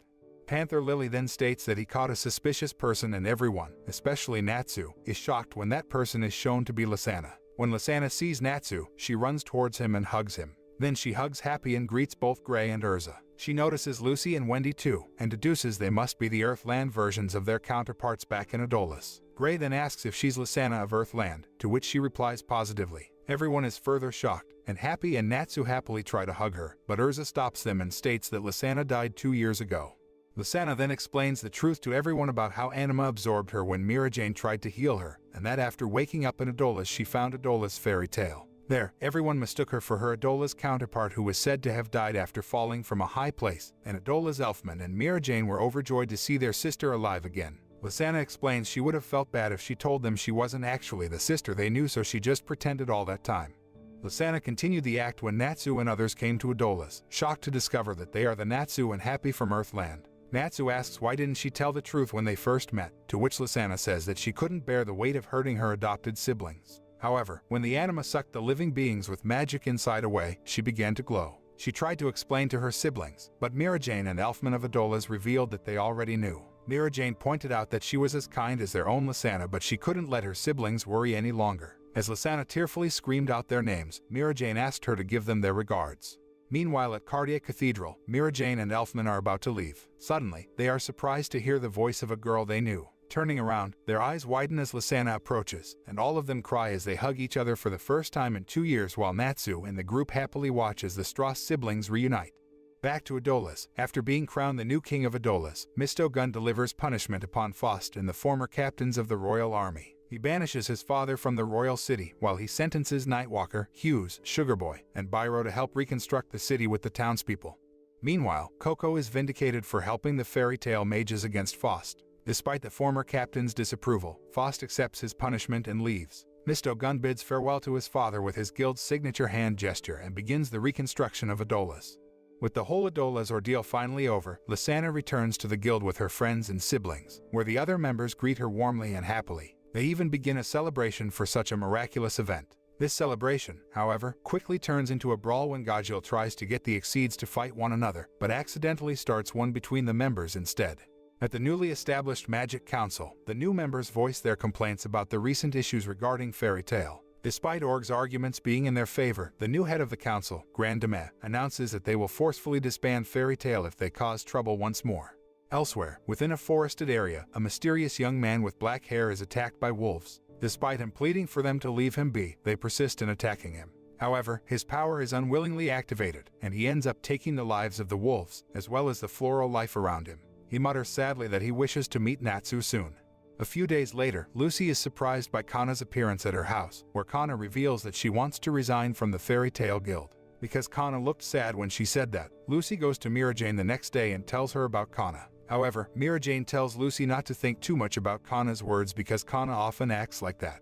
Panther Lily then states that he caught a suspicious person and everyone, especially Natsu, is shocked when that person is shown to be Lysana. When Lysana sees Natsu, she runs towards him and hugs him. Then she hugs Happy and greets both Gray and Erza. She notices Lucy and Wendy too, and deduces they must be the Earthland versions of their counterparts back in Adolas. Gray then asks if she's Lysana of Earthland, to which she replies positively. Everyone is further shocked, and Happy and Natsu happily try to hug her, but Erza stops them and states that Lysana died 2 years ago. Lysana then explains the truth to everyone about how Anima absorbed her when Mira Jane tried to heal her, and that after waking up in Adolas she found Adolas Fairy Tail. There, everyone mistook her for her Adolas counterpart who was said to have died after falling from a high place, and Adolas Elfman and Mira Jane were overjoyed to see their sister alive again. Lysana explains she would have felt bad if she told them she wasn't actually the sister they knew, so she just pretended all that time. Lysana continued the act when Natsu and others came to Adola's, shocked to discover that they are the Natsu and happy from Earthland. Natsu asks why didn't she tell the truth when they first met, to which Lysana says that she couldn't bear the weight of hurting her adopted siblings. However, when the anima sucked the living beings with magic inside away, she began to glow. She tried to explain to her siblings, but Mirajane and Elfman of Adola's revealed that they already knew. Mirajane pointed out that she was as kind as their own Lysana, but she couldn't let her siblings worry any longer. As Lysana tearfully screamed out their names, Mirajane asked her to give them their regards. Meanwhile at Cardiac Cathedral, Mirajane and Elfman are about to leave. Suddenly, they are surprised to hear the voice of a girl they knew. Turning around, their eyes widen as Lysana approaches, and all of them cry as they hug each other for the first time in 2 years while Natsu and the group happily watch as the Strauss siblings reunite. Back to Adola's. After being crowned the new king of Adola's, Misto Gun delivers punishment upon Faust and the former captains of the royal army. He banishes his father from the royal city, while he sentences Nightwalker, Hughes, Sugarboy, and Byro to help reconstruct the city with the townspeople. Meanwhile, Coco is vindicated for helping the fairy tale mages against Faust. Despite the former captain's disapproval, Faust accepts his punishment and leaves. Misto Gun bids farewell to his father with his guild's signature hand gesture and begins the reconstruction of Adola's. With the whole Adola's ordeal finally over, Lysana returns to the guild with her friends and siblings, where the other members greet her warmly and happily. They even begin a celebration for such a miraculous event. This celebration, however, quickly turns into a brawl when Gajil tries to get the Exceeds to fight one another, but accidentally starts one between the members instead. At the newly established Magic Council, the new members voice their complaints about the recent issues regarding Fairy Tail. Despite Org's arguments being in their favor, the new head of the council, Grand Deme, announces that they will forcefully disband Fairy Tail if they cause trouble once more. Elsewhere, within a forested area, a mysterious young man with black hair is attacked by wolves. Despite him pleading for them to leave him be, they persist in attacking him. However, his power is unwillingly activated, and he ends up taking the lives of the wolves, as well as the floral life around him. He mutters sadly that he wishes to meet Natsu soon. A few days later, Lucy is surprised by Kana's appearance at her house, where Kana reveals that she wants to resign from the Fairy Tail Guild. Because Kana looked sad when she said that, Lucy goes to Mirajane the next day and tells her about Kana. However, Mirajane tells Lucy not to think too much about Kana's words because Kana often acts like that.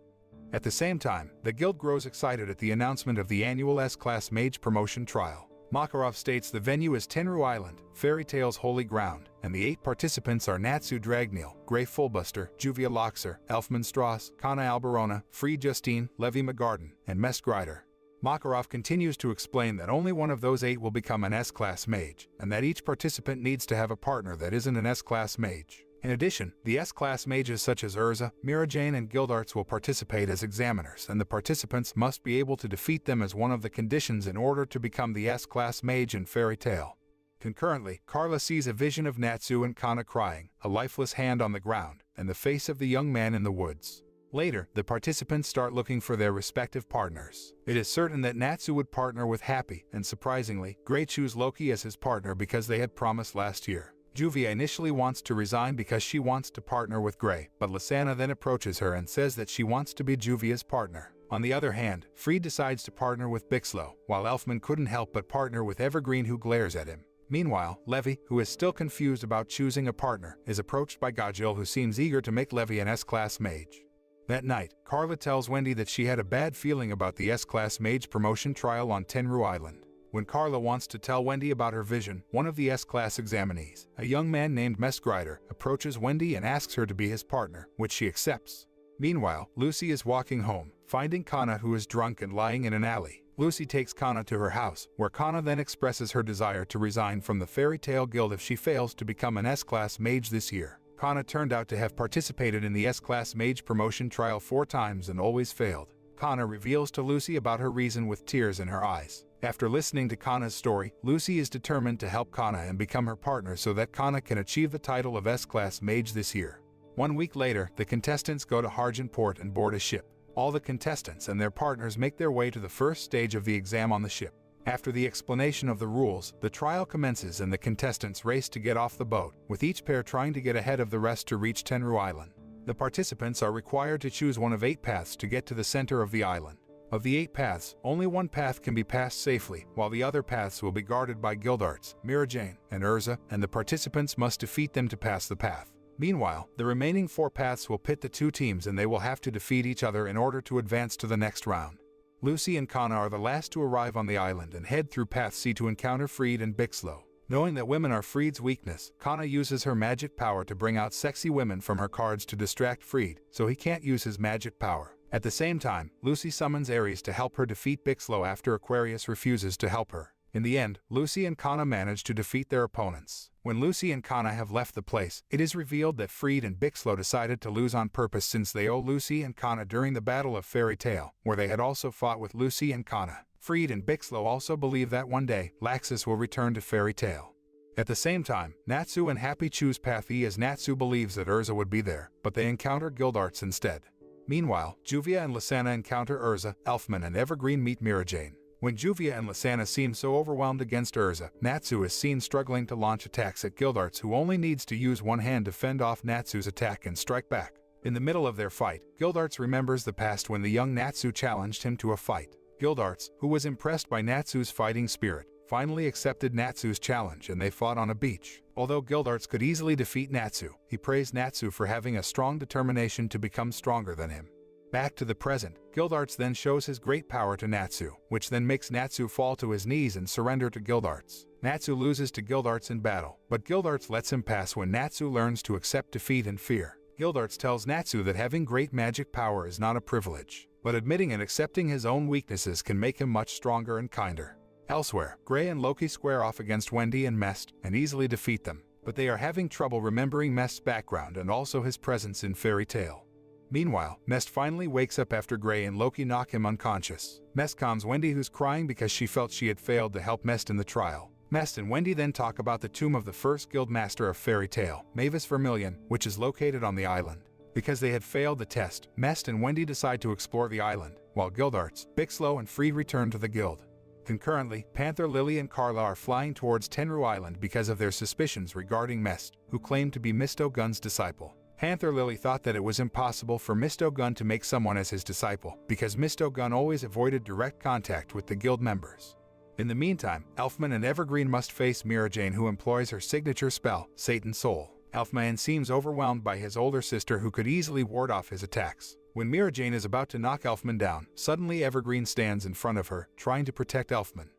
At the same time, the guild grows excited at the announcement of the annual S-Class Mage promotion trial. Makarov states the venue is Tenru Island, Fairy Tail's holy ground, and the 8 participants are Natsu Dragneel, Grey Fullbuster, Juvia Loxer, Elfman Strauss, Kana Alberona, Free Justine, Levi McGarden, and Mess Grider. Makarov continues to explain that only one of those 8 will become an S-Class Mage, and that each participant needs to have a partner that isn't an S-Class Mage. In addition, the S-Class Mages such as Erza, Mirajane, and Guildarts will participate as examiners, and the participants must be able to defeat them as one of the conditions in order to become the S-Class Mage in Fairy Tail. Concurrently, Carla sees a vision of Natsu and Kana crying, a lifeless hand on the ground, and the face of the young man in the woods. Later, the participants start looking for their respective partners. It is certain that Natsu would partner with Happy, and surprisingly, Gray choose Loki as his partner because they had promised last year. Juvia initially wants to resign because she wants to partner with Gray, but Lysana then approaches her and says that she wants to be Juvia's partner. On the other hand, Freed decides to partner with Bixlow, while Elfman couldn't help but partner with Evergreen, who glares at him. Meanwhile, Levi, who is still confused about choosing a partner, is approached by Gajil, who seems eager to make Levi an S-Class Mage. That night, Carla tells Wendy that she had a bad feeling about the S-Class Mage promotion trial on Tenru Island. When Carla wants to tell Wendy about her vision, one of the S-Class examinees, a young man named Mess Grider, approaches Wendy and asks her to be his partner, which she accepts. Meanwhile, Lucy is walking home, finding Kana, who is drunk and lying in an alley. Lucy takes Kana to her house, where Kana then expresses her desire to resign from the Fairy Tail Guild if she fails to become an S-Class Mage this year. Kana turned out to have participated in the S-Class Mage promotion trial 4 times and always failed. Kana reveals to Lucy about her reason with tears in her eyes. After listening to Kana's story, Lucy is determined to help Kana and become her partner so that Kana can achieve the title of S-Class Mage this year. 1 week later, the contestants go to Harjan Port and board a ship. All the contestants and their partners make their way to the first stage of the exam on the ship. After the explanation of the rules, the trial commences and the contestants race to get off the boat, with each pair trying to get ahead of the rest to reach Tenru Island. The participants are required to choose one of 8 paths to get to the center of the island. Of the 8 paths, only one path can be passed safely, while the other paths will be guarded by Guildarts, Mirajane, and Erza, and the participants must defeat them to pass the path. Meanwhile, the remaining 4 paths will pit the 2 teams and they will have to defeat each other in order to advance to the next round. Lucy and Kana are the last to arrive on the island and head through Path C to encounter Freed and Bixlow. Knowing that women are Freed's weakness, Kana uses her magic power to bring out sexy women from her cards to distract Freed, so he can't use his magic power. At the same time, Lucy summons Ares to help her defeat Bixlow after Aquarius refuses to help her. In the end, Lucy and Kana manage to defeat their opponents. When Lucy and Kana have left the place, it is revealed that Freed and Bixlow decided to lose on purpose since they owe Lucy and Kana during the Battle of Fairy Tail, where they had also fought with Lucy and Kana. Freed and Bixlow also believe that one day, Laxus will return to Fairy Tail. At the same time, Natsu and Happy choose Path E as Natsu believes that Erza would be there, but they encounter Gildarts instead. Meanwhile, Juvia and Lysana encounter Erza, Elfman and Evergreen meet Mirajane. When Juvia and Lysana seem so overwhelmed against Erza, Natsu is seen struggling to launch attacks at Gildarts, who only needs to use one hand to fend off Natsu's attack and strike back. In the middle of their fight, Gildarts remembers the past when the young Natsu challenged him to a fight. Gildarts, who was impressed by Natsu's fighting spirit, finally accepted Natsu's challenge and they fought on a beach. Although Gildarts could easily defeat Natsu, he praised Natsu for having a strong determination to become stronger than him. Back to the present, Gildarts then shows his great power to Natsu, which then makes Natsu fall to his knees and surrender to Gildarts. Natsu loses to Gildarts in battle, but Gildarts lets him pass when Natsu learns to accept defeat and fear. Gildarts tells Natsu that having great magic power is not a privilege, but admitting and accepting his own weaknesses can make him much stronger and kinder. Elsewhere, Gray and Loki square off against Wendy and Mest and easily defeat them, but they are having trouble remembering Mest's background and also his presence in Fairy Tail. Meanwhile, Mest finally wakes up after Gray and Loki knock him unconscious. Mest calms Wendy, who's crying because she felt she had failed to help Mest in the trial. Mest and Wendy then talk about the tomb of the first guild master of Fairy Tail, Mavis Vermilion, which is located on the island. Because they had failed the test, Mest and Wendy decide to explore the island, while Gildarts, Bixlow and Freed return to the guild. Concurrently, Panther, Lily and Carla are flying towards Tenru Island because of their suspicions regarding Mest, who claimed to be Misto Gun's disciple. Panther Lily thought that it was impossible for Misto Gun to make someone as his disciple, because Misto Gun always avoided direct contact with the guild members. In the meantime, Elfman and Evergreen must face Mirajane, who employs her signature spell, Satan's Soul. Elfman seems overwhelmed by his older sister, who could easily ward off his attacks. When Mirajane is about to knock Elfman down, suddenly Evergreen stands in front of her, trying to protect Elfman.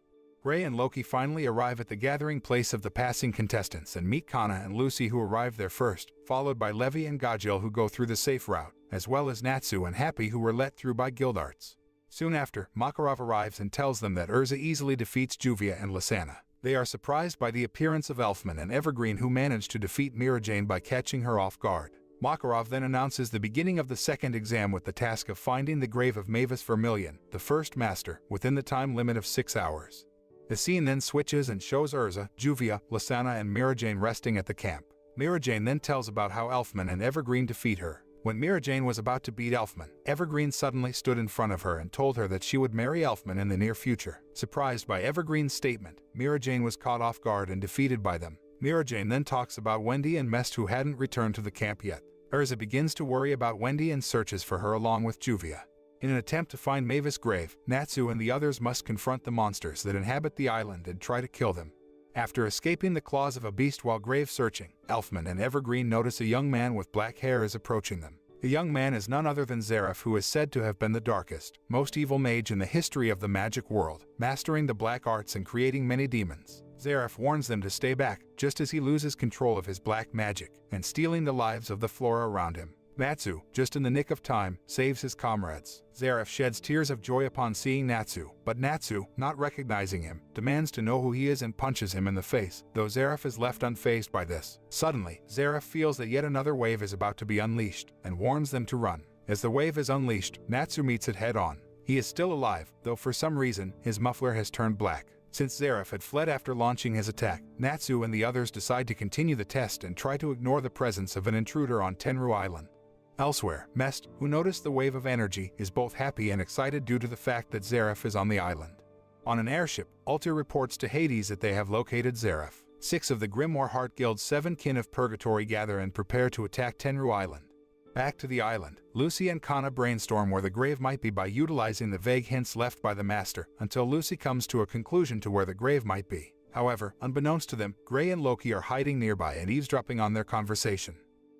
Gray and Loki finally arrive at the gathering place of the passing contestants and meet Kana and Lucy, who arrive there first, followed by Levi and Gajil, who go through the safe route, as well as Natsu and Happy, who were let through by Gildarts. Soon after, Makarov arrives and tells them that Erza easily defeats Juvia and Lysana. They are surprised by the appearance of Elfman and Evergreen, who manage to defeat Mirajane by catching her off guard. Makarov then announces the beginning of the second exam with the task of finding the grave of Mavis Vermilion, the first master, within the time limit of 6 hours. The scene then switches and shows Erza, Juvia, Lysana and Mirajane resting at the camp. Mirajane then tells about how Elfman and Evergreen defeat her. When Mirajane was about to beat Elfman, Evergreen suddenly stood in front of her and told her that she would marry Elfman in the near future. Surprised by Evergreen's statement, Mirajane was caught off guard and defeated by them. Mirajane then talks about Wendy and Mest, who hadn't returned to the camp yet. Erza begins to worry about Wendy and searches for her along with Juvia. In an attempt to find Mavis' grave, Natsu and the others must confront the monsters that inhabit the island and try to kill them. After escaping the claws of a beast while grave searching, Elfman and Evergreen notice a young man with black hair is approaching them. The young man is none other than Zareth, who is said to have been the darkest, most evil mage in the history of the magic world, mastering the black arts and creating many demons. Zareth warns them to stay back, just as he loses control of his black magic, and stealing the lives of the flora around him. Natsu, just in the nick of time, saves his comrades. Zareth sheds tears of joy upon seeing Natsu, but Natsu, not recognizing him, demands to know who he is and punches him in the face, though Zareth is left unfazed by this. Suddenly, Zareth feels that yet another wave is about to be unleashed, and warns them to run. As the wave is unleashed, Natsu meets it head-on. He is still alive, though for some reason, his muffler has turned black. Since Zareth had fled after launching his attack, Natsu and the others decide to continue the test and try to ignore the presence of an intruder on Tenru Island. Elsewhere, Mest, who noticed the wave of energy, is both happy and excited due to the fact that Zareth is on the island. On an airship, Altair reports to Hades that they have located Zareth. 6 of the Grimoire Heart Guild's 7 kin of Purgatory gather and prepare to attack Tenru Island. Back to the island, Lucy and Kana brainstorm where the grave might be by utilizing the vague hints left by the Master, until Lucy comes to a conclusion to where the grave might be. However, unbeknownst to them, Gray and Loki are hiding nearby and eavesdropping on their conversation.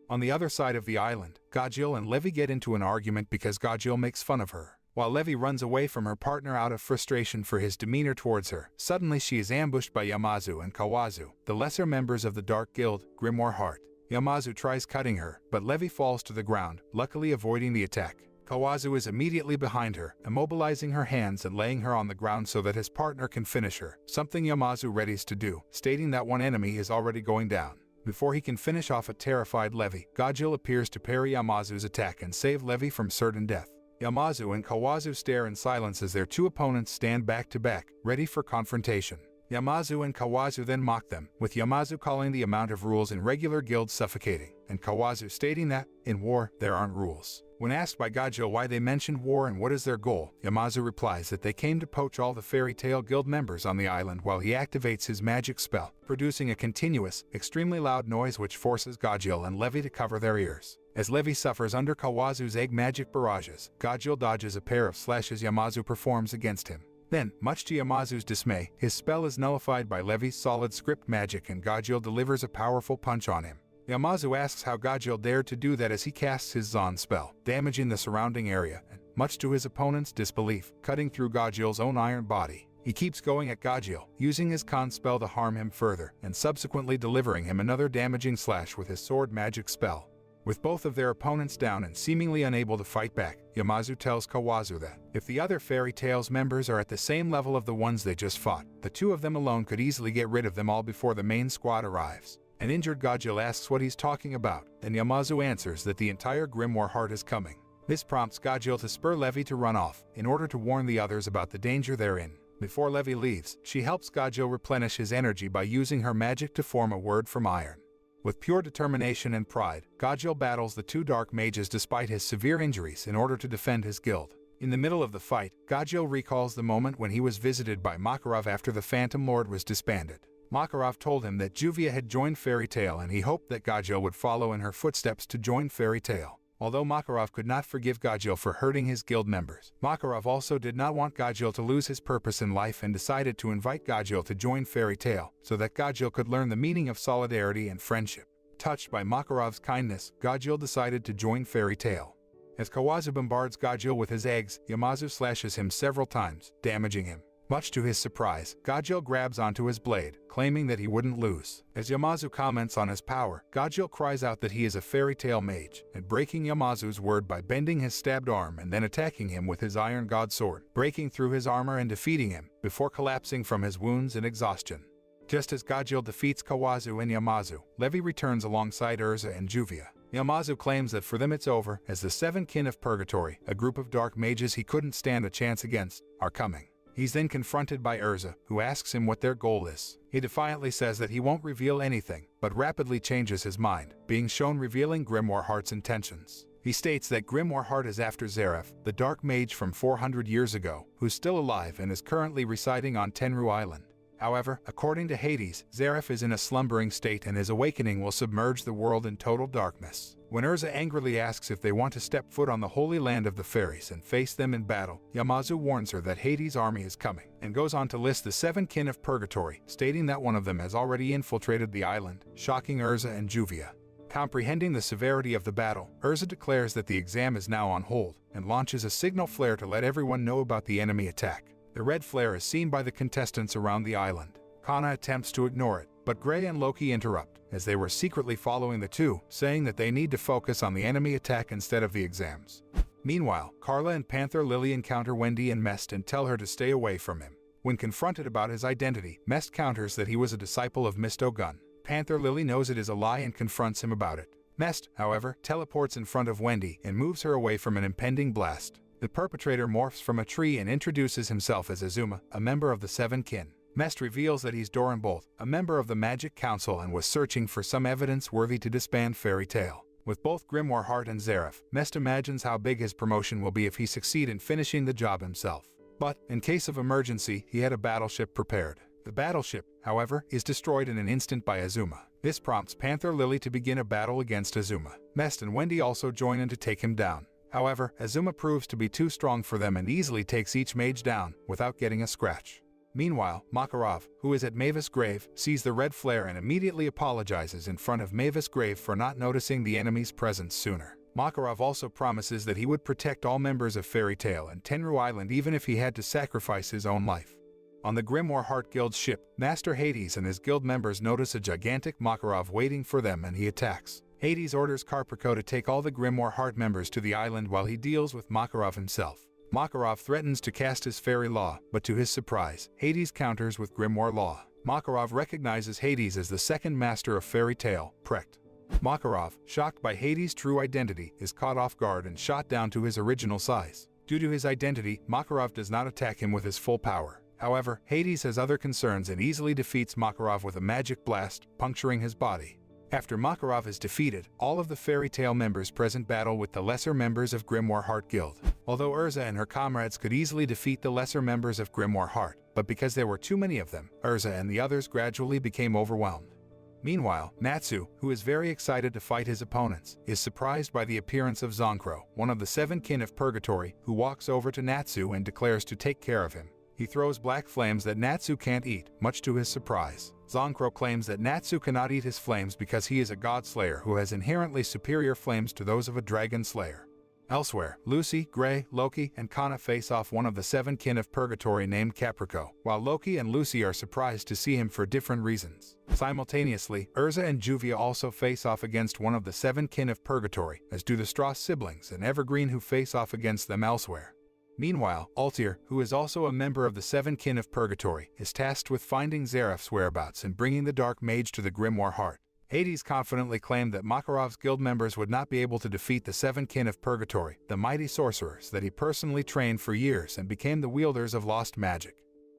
On the other side of the island, Gajil and Levi get into an argument because Gajil makes fun of her. While Levi runs away from her partner out of frustration for his demeanor towards her, suddenly she is ambushed by Yamazu and Kawazu, the lesser members of the Dark Guild, Grimoire Heart. Yamazu tries cutting her, but Levi falls to the ground, luckily avoiding the attack. Kawazu is immediately behind her, immobilizing her hands and laying her on the ground so that his partner can finish her, something Yamazu readies to do, stating that one enemy is already going down. Before he can finish off a terrified Levi, Gajil appears to parry Yamazu's attack and save Levi from certain death. Yamazu and Kawazu stare in silence as their two opponents stand back to back, ready for confrontation. Yamazu and Kawazu then mock them, with Yamazu calling the amount of rules in regular guilds suffocating, and Kawazu stating that, in war, there aren't rules. When asked by Gajil why they mentioned war and what is their goal, Yamazu replies that they came to poach all the Fairy Tail Guild members on the island while he activates his magic spell, producing a continuous, extremely loud noise which forces Gajil and Levi to cover their ears. As Levi suffers under Kawazu's egg magic barrages, Gajil dodges a pair of slashes Yamazu performs against him. Then, much to Yamazu's dismay, his spell is nullified by Levi's solid script magic and Gajil delivers a powerful punch on him. Yamazu asks how Gajil dared to do that as he casts his Zon spell, damaging the surrounding area, and, much to his opponent's disbelief, cutting through Gajil's own iron body. He keeps going at Gajil, using his con spell to harm him further, and subsequently delivering him another damaging slash with his sword magic spell. With both of their opponents down and seemingly unable to fight back, Yamazu tells Kawazu that, if the other Fairy Tail's members are at the same level of the ones they just fought, the two of them alone could easily get rid of them all before the main squad arrives. An injured Gajil asks what he's talking about, and Yamazu answers that the entire Grimoire Heart is coming. This prompts Gajil to spur Levi to run off, in order to warn the others about the danger they're in. Before Levi leaves, she helps Gajil replenish his energy by using her magic to form a word from iron. With pure determination and pride, Gajil battles the two dark mages despite his severe injuries in order to defend his guild. In the middle of the fight, Gajil recalls the moment when he was visited by Makarov after the Phantom Lord was disbanded. Makarov told him that Juvia had joined Fairy Tail and he hoped that Gajil would follow in her footsteps to join Fairy Tail. Although Makarov could not forgive Gajil for hurting his guild members, Makarov also did not want Gajil to lose his purpose in life and decided to invite Gajil to join Fairy Tail, so that Gajil could learn the meaning of solidarity and friendship. Touched by Makarov's kindness, Gajil decided to join Fairy Tail. As Kawazu bombards Gajil with his eggs, Yamazu slashes him several times, damaging him. Much to his surprise, Gajil grabs onto his blade, claiming that he wouldn't lose. As Yamazu comments on his power, Gajil cries out that he is a Fairy Tail mage, and breaking Yamazu's word by bending his stabbed arm and then attacking him with his Iron God sword, breaking through his armor and defeating him, before collapsing from his wounds and exhaustion. Just as Gajil defeats Kawazu and Yamazu, Levi returns alongside Erza and Juvia. Yamazu claims that for them it's over, as the Seven Kin of Purgatory, a group of dark mages he couldn't stand a chance against, are coming. He's then confronted by Erza, who asks him what their goal is. He defiantly says that he won't reveal anything, but rapidly changes his mind, being shown revealing Grimoire Heart's intentions. He states that Grimoire Heart is after Zareth, the dark mage from 400 years ago, who's still alive and is currently residing on Tenru Island. However, according to Hades, Zareth is in a slumbering state and his awakening will submerge the world in total darkness. When Erza angrily asks if they want to step foot on the holy land of the fairies and face them in battle, Yamazu warns her that Hades' army is coming, and goes on to list the Seven Kin of Purgatory, stating that one of them has already infiltrated the island, shocking Erza and Juvia. Comprehending the severity of the battle, Erza declares that the exam is now on hold, and launches a signal flare to let everyone know about the enemy attack. The red flare is seen by the contestants around the island. Kana attempts to ignore it, but Gray and Loki interrupt, as they were secretly following the two, saying that they need to focus on the enemy attack instead of the exams. Meanwhile, Carla and Panther Lily encounter Wendy and Mest and tell her to stay away from him. When confronted about his identity, Mest counters that he was a disciple of Misto Gun. Panther Lily knows it is a lie and confronts him about it. Mest, however, teleports in front of Wendy and moves her away from an impending blast. The perpetrator morphs from a tree and introduces himself as Azuma, a member of the Seven Kin. Mest reveals that he's Doranbolt, a member of the Magic Council and was searching for some evidence worthy to disband Fairy Tail. With both Grimoire Heart and Zareth, Mest imagines how big his promotion will be if he succeeds in finishing the job himself. But, in case of emergency, he had a battleship prepared. The battleship, however, is destroyed in an instant by Azuma. This prompts Panther Lily to begin a battle against Azuma. Mest and Wendy also join in to take him down. However, Azuma proves to be too strong for them and easily takes each mage down, without getting a scratch. Meanwhile, Makarov, who is at Mavis' grave, sees the red flare and immediately apologizes in front of Mavis' grave for not noticing the enemy's presence sooner. Makarov also promises that he would protect all members of Fairy Tail and Tenru Island even if he had to sacrifice his own life. On the Grimoire Heart Guild's ship, Master Hades and his guild members notice a gigantic Makarov waiting for them and he attacks. Hades orders Carprico to take all the Grimoire Heart members to the island while he deals with Makarov himself. Makarov threatens to cast his fairy law, but to his surprise, Hades counters with Grimoire law. Makarov recognizes Hades as the second master of Fairy Tail, Precht. Makarov, shocked by Hades' true identity, is caught off guard and shot down to his original size. Due to his identity, Makarov does not attack him with his full power. However, Hades has other concerns and easily defeats Makarov with a magic blast, puncturing his body. After Makarov is defeated, all of the Fairy Tail members present battle with the lesser members of Grimoire Heart Guild. Although Erza and her comrades could easily defeat the lesser members of Grimoire Heart, but because there were too many of them, Erza and the others gradually became overwhelmed. Meanwhile, Natsu, who is very excited to fight his opponents, is surprised by the appearance of Zonkro, one of the seven kin of Purgatory, who walks over to Natsu and declares to take care of him. He throws black flames that Natsu can't eat, much to his surprise. Zonkro claims that Natsu cannot eat his flames because he is a god slayer who has inherently superior flames to those of a dragon slayer. Elsewhere, Lucy, Gray, Loki, and Kana face off one of the seven kin of Purgatory named Caprico, while Loki and Lucy are surprised to see him for different reasons. Simultaneously, Erza and Juvia also face off against one of the seven kin of Purgatory, as do the Strauss siblings and Evergreen who face off against them elsewhere. Meanwhile, Altair, who is also a member of the Seven Kin of Purgatory, is tasked with finding Zeraph's whereabouts and bringing the Dark Mage to the Grimoire Heart. Hades confidently claimed that Makarov's guild members would not be able to defeat the Seven Kin of Purgatory, the mighty sorcerers that he personally trained for years and became the wielders of lost magic.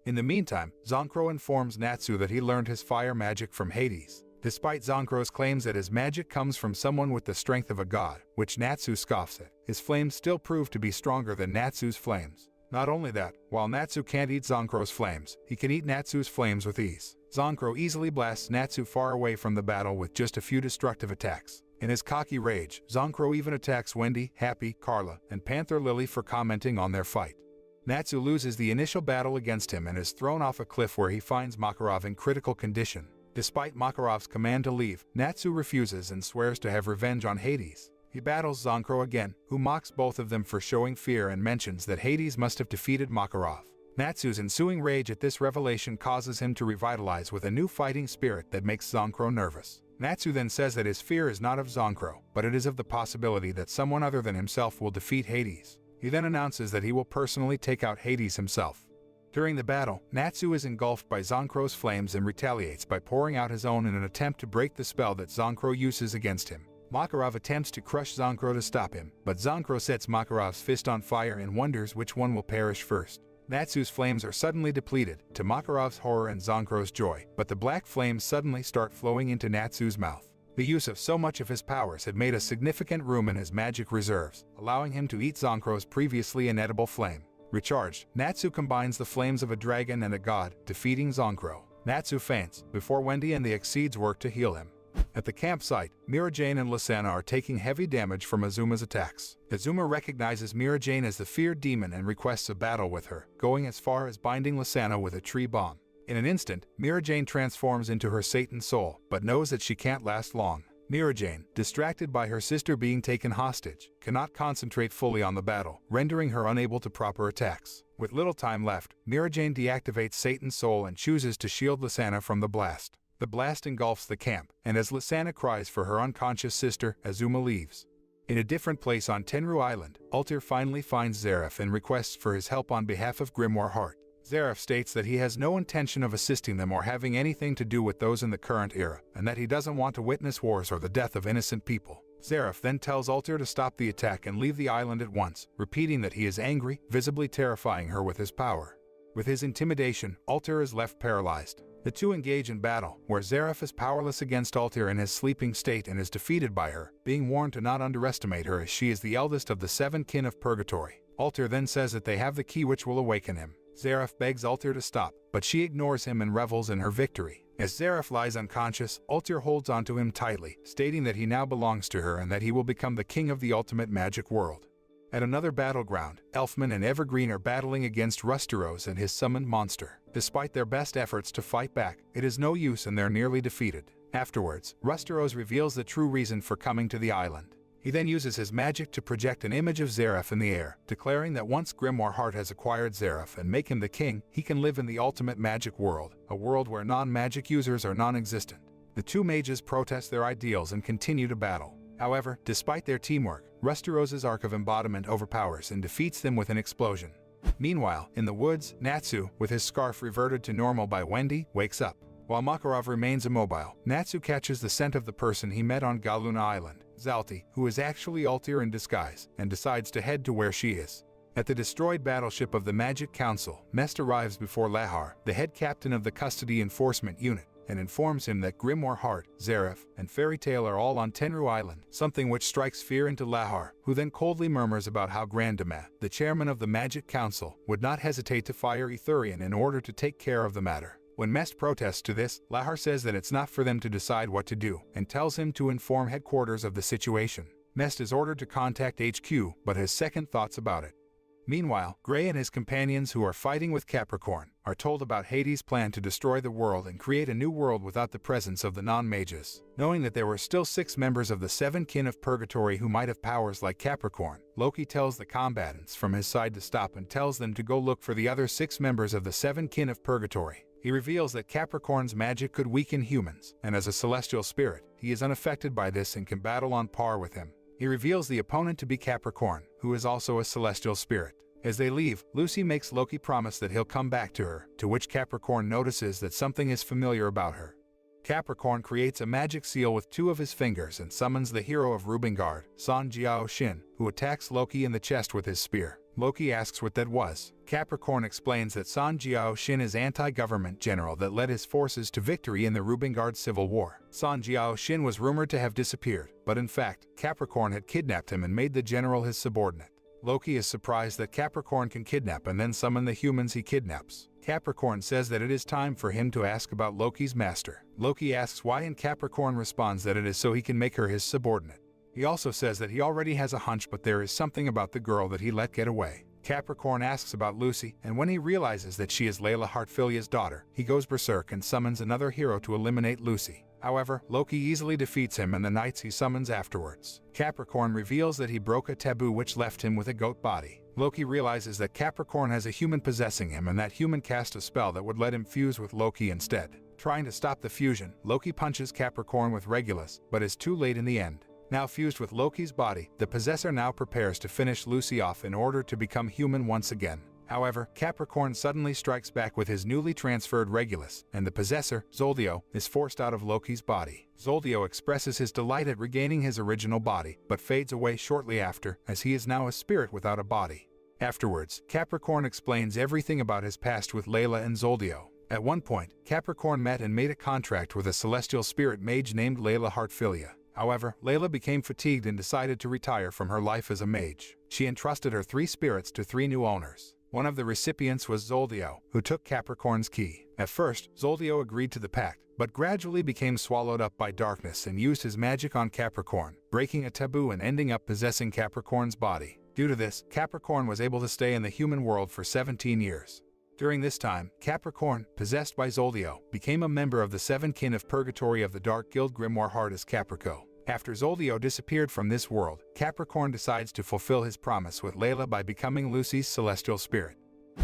In the meantime, Zonkro informs Natsu that he learned his fire magic from Hades. Despite Zonkro's claims that his magic comes from someone with the strength of a god, which Natsu scoffs at, his flames still prove to be stronger than Natsu's flames. Not only that, while Natsu can't eat Zonkro's flames, he can eat Natsu's flames with ease. Zonkro easily blasts Natsu far away from the battle with just a few destructive attacks. In his cocky rage, Zonkro even attacks Wendy, Happy, Carla, and Panther Lily for commenting on their fight. Natsu loses the initial battle against him and is thrown off a cliff where he finds Makarov in critical condition. Despite Makarov's command to leave, Natsu refuses and swears to have revenge on Hades. He battles Zonkro again, who mocks both of them for showing fear and mentions that Hades must have defeated Makarov. Natsu's ensuing rage at this revelation causes him to revitalize with a new fighting spirit that makes Zonkro nervous. Natsu then says that his fear is not of Zonkro, but it is of the possibility that someone other than himself will defeat Hades. He then announces that he will personally take out Hades himself. During the battle, Natsu is engulfed by Zonkro's flames and retaliates by pouring out his own in an attempt to break the spell that Zonkro uses against him. Makarov attempts to crush Zonkro to stop him, but Zonkro sets Makarov's fist on fire and wonders which one will perish first. Natsu's flames are suddenly depleted, to Makarov's horror and Zonkro's joy, but the black flames suddenly start flowing into Natsu's mouth. The use of so much of his powers had made a significant room in his magic reserves, allowing him to eat Zonkro's previously inedible flame. Recharged, Natsu combines the flames of a dragon and a god, defeating Zonkro. Natsu faints, before Wendy and the Exceeds work to heal him. At the campsite, Mira Jane and Lysana are taking heavy damage from Azuma's attacks. Azuma recognizes Mira Jane as the feared demon and requests a battle with her, going as far as binding Lysana with a tree bomb. In an instant, Mira Jane transforms into her Satan soul, but knows that she can't last long. Mira Jane, distracted by her sister being taken hostage, cannot concentrate fully on the battle, rendering her unable to proper attacks. With little time left, Mira Jane deactivates Satan's soul and chooses to shield Lysana from the blast. The blast engulfs the camp, and as Lysana cries for her unconscious sister, Azuma leaves. In a different place on Tenru Island, Altair finally finds Zeraf and requests for his help on behalf of Grimoire Heart. Zeraf states that he has no intention of assisting them or having anything to do with those in the current era, and that he doesn't want to witness wars or the death of innocent people. Zeraf then tells Altair to stop the attack and leave the island at once, repeating that he is angry, visibly terrifying her with his power. With his intimidation, Altair is left paralyzed. The two engage in battle, where Zeraf is powerless against Altair in his sleeping state and is defeated by her, being warned to not underestimate her as she is the eldest of the seven kin of Purgatory. Altair then says that they have the key which will awaken him. Zeraf begs Altair to stop, but she ignores him and revels in her victory. As Zeraf lies unconscious, Altair holds onto him tightly, stating that he now belongs to her and that he will become the king of the ultimate magic world. At another battleground, Elfman and Evergreen are battling against Rusteros and his summoned monster. Despite their best efforts to fight back, it is no use and they're nearly defeated. Afterwards, Rusteros reveals the true reason for coming to the island. He then uses his magic to project an image of Zeref in the air, declaring that once Grimoire Heart has acquired Zeref and make him the king, he can live in the ultimate magic world, a world where non-magic users are non-existent. The two mages protest their ideals and continue to battle. However, despite their teamwork, Rusterose's Arc of Embodiment overpowers and defeats them with an explosion. Meanwhile, in the woods, Natsu, with his scarf reverted to normal by Wendy, wakes up. While Makarov remains immobile, Natsu catches the scent of the person he met on Galuna Island, Zalti, who is actually Altair in disguise, and decides to head to where she is. At the destroyed battleship of the Magic Council, Mest arrives before Lahar, the head captain of the Custody Enforcement Unit, and informs him that Grimoire Heart, Zeref, and Fairy Tail are all on Tenru Island, something which strikes fear into Lahar, who then coldly murmurs about how Grandema, the chairman of the Magic Council, would not hesitate to fire Ethurian in order to take care of the matter. When Mest protests to this, Lahar says that it's not for them to decide what to do, and tells him to inform headquarters of the situation. Mest is ordered to contact HQ, but has second thoughts about it. Meanwhile, Gray and his companions who are fighting with Capricorn are told about Hades' plan to destroy the world and create a new world without the presence of the non-mages. Knowing that there were still 6 members of the 7 kin of Purgatory who might have powers like Capricorn, Loki tells the combatants from his side to stop and tells them to go look for the other 6 members of the 7 kin of Purgatory. He reveals that Capricorn's magic could weaken humans, and as a celestial spirit, he is unaffected by this and can battle on par with him. He reveals the opponent to be Capricorn, who is also a celestial spirit. As they leave, Lucy makes Loki promise that he'll come back to her, to which Capricorn notices that something is familiar about her. Capricorn creates a magic seal with 2 of his fingers and summons the hero of Rubengard, San Jiao Shin, who attacks Loki in the chest with his spear. Loki asks what that was. Capricorn explains that San Jiao Shin is anti-government general that led his forces to victory in the Rubengard Civil War. San Jiao Shin was rumored to have disappeared, but in fact, Capricorn had kidnapped him and made the general his subordinate. Loki is surprised that Capricorn can kidnap and then summon the humans he kidnaps. Capricorn says that it is time for him to ask about Loki's master. Loki asks why and Capricorn responds that it is so he can make her his subordinate. He also says that he already has a hunch but there is something about the girl that he let get away. Capricorn asks about Lucy, and when he realizes that she is Layla Heartfilia's daughter, he goes berserk and summons another hero to eliminate Lucy. However, Loki easily defeats him and the knights he summons afterwards. Capricorn reveals that he broke a taboo which left him with a goat body. Loki realizes that Capricorn has a human possessing him and that human cast a spell that would let him fuse with Loki instead. Trying to stop the fusion, Loki punches Capricorn with Regulus, but is too late in the end. Now fused with Loki's body, the possessor now prepares to finish Lucy off in order to become human once again. However, Capricorn suddenly strikes back with his newly transferred Regulus, and the possessor, Zoldio, is forced out of Loki's body. Zoldio expresses his delight at regaining his original body, but fades away shortly after, as he is now a spirit without a body. Afterwards, Capricorn explains everything about his past with Layla and Zoldio. At one point, Capricorn met and made a contract with a celestial spirit mage named Layla Heartfilia. However, Layla became fatigued and decided to retire from her life as a mage. She entrusted her 3 spirits to 3 new owners. One of the recipients was Zoldio, who took Capricorn's key. At first, Zoldio agreed to the pact, but gradually became swallowed up by darkness and used his magic on Capricorn, breaking a taboo and ending up possessing Capricorn's body. Due to this, Capricorn was able to stay in the human world for 17 years. During this time, Capricorn, possessed by Zoldio, became a member of the 7 kin of Purgatory of the Dark Guild Grimoire Heart as Caprico. After Zoldio disappeared from this world, Capricorn decides to fulfill his promise with Layla by becoming Lucy's celestial spirit.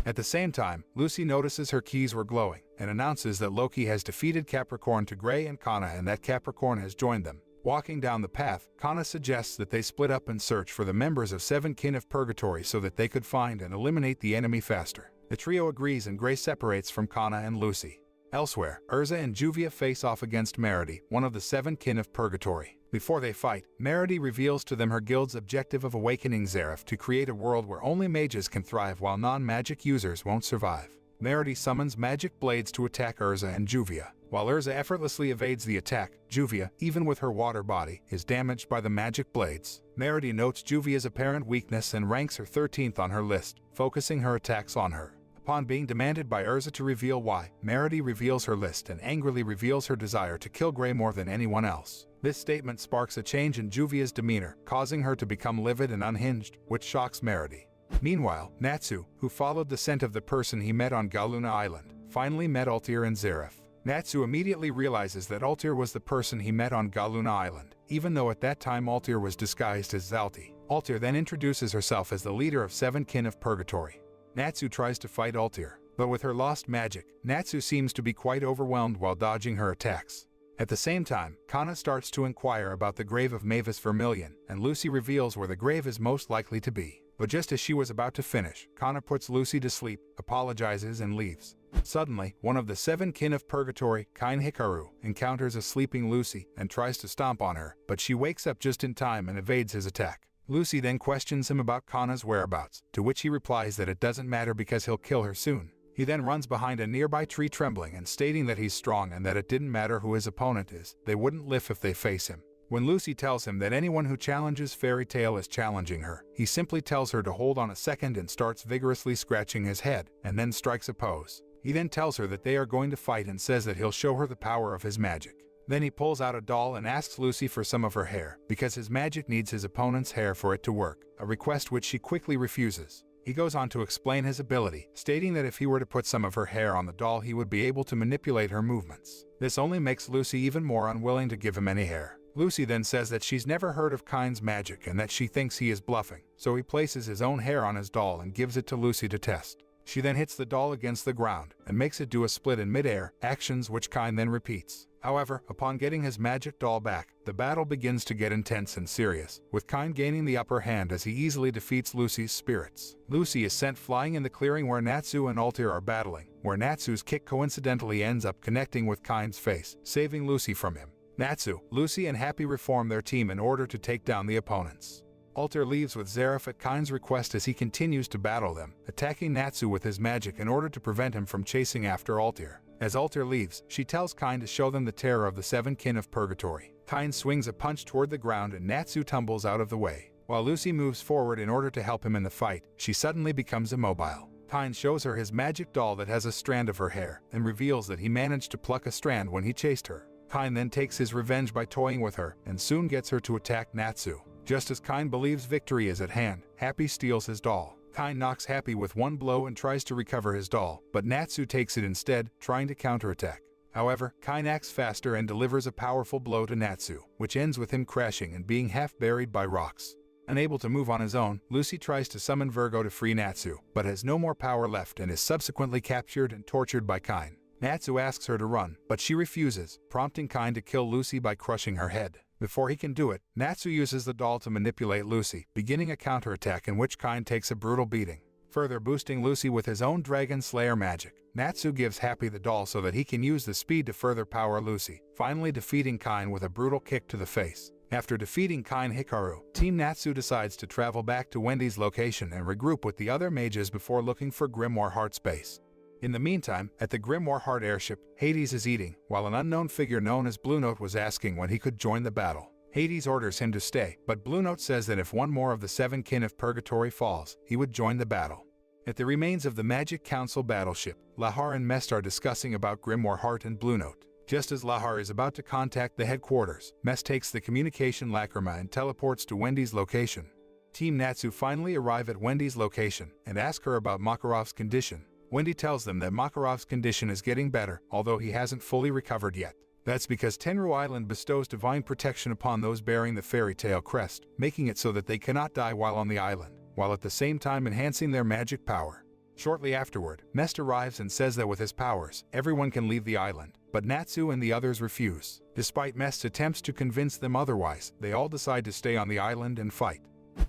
At the same time, Lucy notices her keys were glowing and announces that Loki has defeated Capricorn to Gray and Kana and that Capricorn has joined them. Walking down the path, Kana suggests that they split up and search for the members of 7 kin of Purgatory so that they could find and eliminate the enemy faster. The trio agrees and Gray separates from Kana and Lucy. Elsewhere, Erza and Juvia face off against Meredy, one of the 7 kin of Purgatory. Before they fight, Meredy reveals to them her guild's objective of awakening Zeref to create a world where only mages can thrive while non-magic users won't survive. Meredy summons magic blades to attack Erza and Juvia. While Erza effortlessly evades the attack, Juvia, even with her water body, is damaged by the magic blades. Meredy notes Juvia's apparent weakness and ranks her 13th on her list, focusing her attacks on her. Upon being demanded by Erza to reveal why, Meredy reveals her list and angrily reveals her desire to kill Gray more than anyone else. This statement sparks a change in Juvia's demeanor, causing her to become livid and unhinged, which shocks Meredy. Meanwhile, Natsu, who followed the scent of the person he met on Galuna Island, finally met Altair and Zeref. Natsu immediately realizes that Altair was the person he met on Galuna Island. even though at that time Altair was disguised as Zalti. Altair then introduces herself as the leader of 7 kin of Purgatory. Natsu tries to fight Altair, but with her lost magic, Natsu seems to be quite overwhelmed while dodging her attacks. At the same time, Kana starts to inquire about the grave of Mavis Vermilion, and Lucy reveals where the grave is most likely to be. But just as she was about to finish, Kana puts Lucy to sleep, apologizes, and leaves. Suddenly, one of the 7 kin of Purgatory, Kain Hikaru, encounters a sleeping Lucy and tries to stomp on her, but she wakes up just in time and evades his attack. Lucy then questions him about Kana's whereabouts, to which he replies that it doesn't matter because he'll kill her soon. He then runs behind a nearby tree trembling and stating that he's strong and that it didn't matter who his opponent is, they wouldn't live if they face him. When Lucy tells him that anyone who challenges Fairy Tail is challenging her, he simply tells her to hold on a second and starts vigorously scratching his head, and then strikes a pose. He then tells her that they are going to fight and says that he'll show her the power of his magic. Then he pulls out a doll and asks Lucy for some of her hair, because his magic needs his opponent's hair for it to work, a request which she quickly refuses. He goes on to explain his ability, stating that if he were to put some of her hair on the doll he would be able to manipulate her movements. This only makes Lucy even more unwilling to give him any hair. Lucy then says that she's never heard of Kain's magic and that she thinks he is bluffing, so he places his own hair on his doll and gives it to Lucy to test. She then hits the doll against the ground and makes it do a split in midair, actions which Kain then repeats. However, upon getting his magic doll back, the battle begins to get intense and serious, with Kain gaining the upper hand as he easily defeats Lucy's spirits. Lucy is sent flying in the clearing where Natsu and Altair are battling, where Natsu's kick coincidentally ends up connecting with Kain's face, saving Lucy from him. Natsu, Lucy, and Happy reform their team in order to take down the opponents. Altair leaves with Zareth at Kain's request as he continues to battle them, attacking Natsu with his magic in order to prevent him from chasing after Altair. As Altair leaves, she tells Kain to show them the terror of the 7 kin of Purgatory. Kain swings a punch toward the ground and Natsu tumbles out of the way. While Lucy moves forward in order to help him in the fight, she suddenly becomes immobile. Kain shows her his magic doll that has a strand of her hair, and reveals that he managed to pluck a strand when he chased her. Kain then takes his revenge by toying with her, and soon gets her to attack Natsu. Just as Kain believes victory is at hand, Happy steals his doll. Kain knocks Happy with one blow and tries to recover his doll, but Natsu takes it instead, trying to counterattack. However, Kain acts faster and delivers a powerful blow to Natsu, which ends with him crashing and being half buried by rocks. Unable to move on his own, Lucy tries to summon Virgo to free Natsu, but has no more power left and is subsequently captured and tortured by Kain. Natsu asks her to run, but she refuses, prompting Kain to kill Lucy by crushing her head. Before he can do it, Natsu uses the doll to manipulate Lucy, beginning a counterattack in which Kain takes a brutal beating. Further boosting Lucy with his own Dragon Slayer magic, Natsu gives Happy the doll so that he can use the speed to further power Lucy, finally defeating Kain with a brutal kick to the face. After defeating Kain Hikaru, Team Natsu decides to travel back to Wendy's location and regroup with the other mages before looking for Grimoire Heart's base. In the meantime, at the Grimoire Heart airship, Hades is eating, while an unknown figure known as Blue Note was asking when he could join the battle. Hades orders him to stay, but Blue Note says that if one more of the 7 kin of Purgatory falls, he would join the battle. At the remains of the Magic Council battleship, Lahar and Mest are discussing about Grimoire Heart and Blue Note. Just as Lahar is about to contact the headquarters, Mest takes the communication lacrima and teleports to Wendy's location. Team Natsu finally arrive at Wendy's location and ask her about Makarov's condition. Wendy tells them that Makarov's condition is getting better, although he hasn't fully recovered yet. That's because Tenru Island bestows divine protection upon those bearing the Fairy Tail crest, making it so that they cannot die while on the island, while at the same time enhancing their magic power. Shortly afterward, Mest arrives and says that with his powers, everyone can leave the island, but Natsu and the others refuse. Despite Mest's attempts to convince them otherwise, they all decide to stay on the island and fight.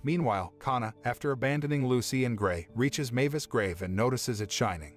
Meanwhile, Kana, after abandoning Lucy and Gray, reaches Mavis' grave and notices it shining.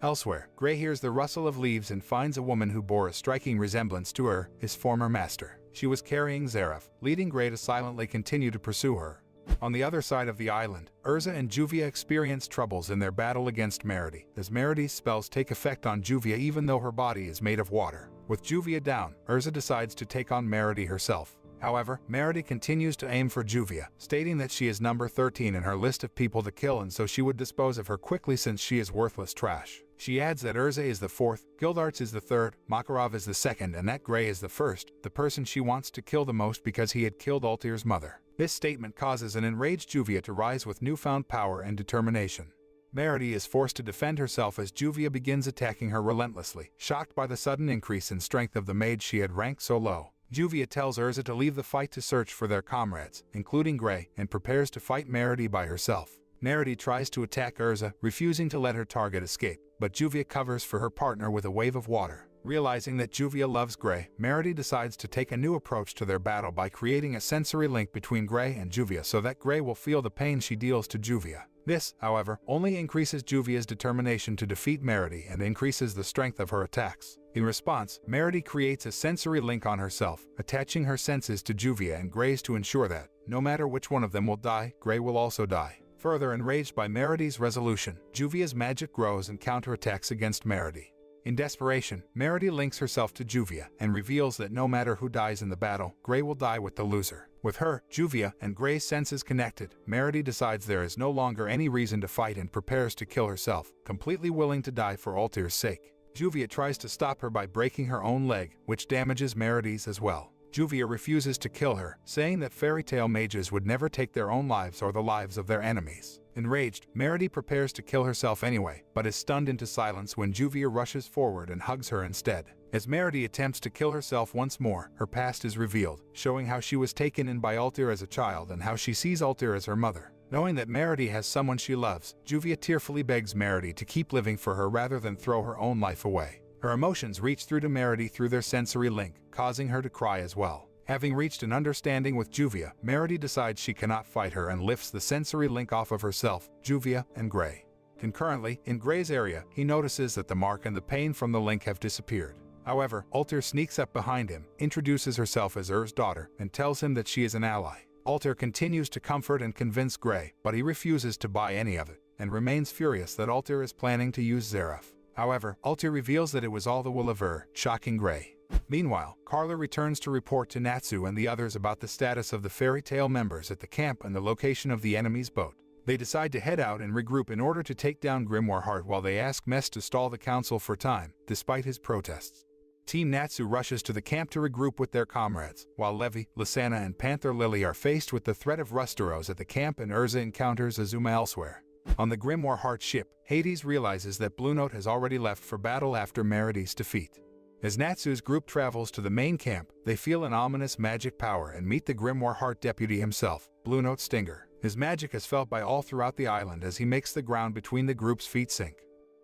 Elsewhere, Gray hears the rustle of leaves and finds a woman who bore a striking resemblance to her, his former master. She was carrying Zareth, leading Gray to silently continue to pursue her. On the other side of the island, Erza and Juvia experience troubles in their battle against Meredy, as Meredy's spells take effect on Juvia even though her body is made of water. With Juvia down, Erza decides to take on Meredy herself. However, Meredy continues to aim for Juvia, stating that she is number 13 in her list of people to kill and so she would dispose of her quickly since she is worthless trash. She adds that Erza is the 4th, Gildarts is the 3rd, Makarov is the 2nd, and that Gray is the 1st, the person she wants to kill the most because he had killed Altair's mother. This statement causes an enraged Juvia to rise with newfound power and determination. Meredy is forced to defend herself as Juvia begins attacking her relentlessly, shocked by the sudden increase in strength of the mage she had ranked so low. Juvia tells Erza to leave the fight to search for their comrades, including Gray, and prepares to fight Meredy by herself. Meredy tries to attack Erza, refusing to let her target escape, but Juvia covers for her partner with a wave of water. Realizing that Juvia loves Gray, Meredy decides to take a new approach to their battle by creating a sensory link between Gray and Juvia so that Gray will feel the pain she deals to Juvia. This, however, only increases Juvia's determination to defeat Meredy and increases the strength of her attacks. In response, Meredy creates a sensory link on herself, attaching her senses to Juvia and Gray's to ensure that, no matter which one of them will die, Gray will also die. Further enraged by Meredy's resolution, Juvia's magic grows and counterattacks against Meredy. In desperation, Meredy links herself to Juvia and reveals that no matter who dies in the battle, Gray will die with the loser. With her, Juvia, and Gray's senses connected, Meredy decides there is no longer any reason to fight and prepares to kill herself, completely willing to die for Altair's sake. Juvia tries to stop her by breaking her own leg, which damages Meredy's as well. Juvia refuses to kill her, saying that fairy tale mages would never take their own lives or the lives of their enemies. Enraged, Meredy prepares to kill herself anyway, but is stunned into silence when Juvia rushes forward and hugs her instead. As Meredy attempts to kill herself once more, her past is revealed, showing how she was taken in by Altair as a child and how she sees Altair as her mother. Knowing that Meredy has someone she loves, Juvia tearfully begs Meredy to keep living for her rather than throw her own life away. Her emotions reach through to Meredy through their sensory link, causing her to cry as well. Having reached an understanding with Juvia, Meredy decides she cannot fight her and lifts the sensory link off of herself, Juvia, and Gray. Concurrently, in Gray's area, he notices that the mark and the pain from the link have disappeared. However, Altair sneaks up behind him, introduces herself as Erza's daughter, and tells him that she is an ally. Altair continues to comfort and convince Gray, but he refuses to buy any of it, and remains furious that Altair is planning to use Zeref. However, Altair reveals that it was all the will of shocking Gray. Meanwhile, Carla returns to report to Natsu and the others about the status of the Fairy Tail members at the camp and the location of the enemy's boat. They decide to head out and regroup in order to take down Grimoire Heart while they ask Mess to stall the council for time, despite his protests. Team Natsu rushes to the camp to regroup with their comrades, while Levi, Lysana, and Panther Lily are faced with the threat of Rusteros at the camp and Erza encounters Azuma elsewhere. On the Grimoire Heart ship, Hades realizes that Blue Note has already left for battle after Meredy's defeat. As Natsu's group travels to the main camp, they feel an ominous magic power and meet the Grimoire Heart deputy himself, Blue Note Stinger. His magic is felt by all throughout the island as he makes the ground between the group's feet sink.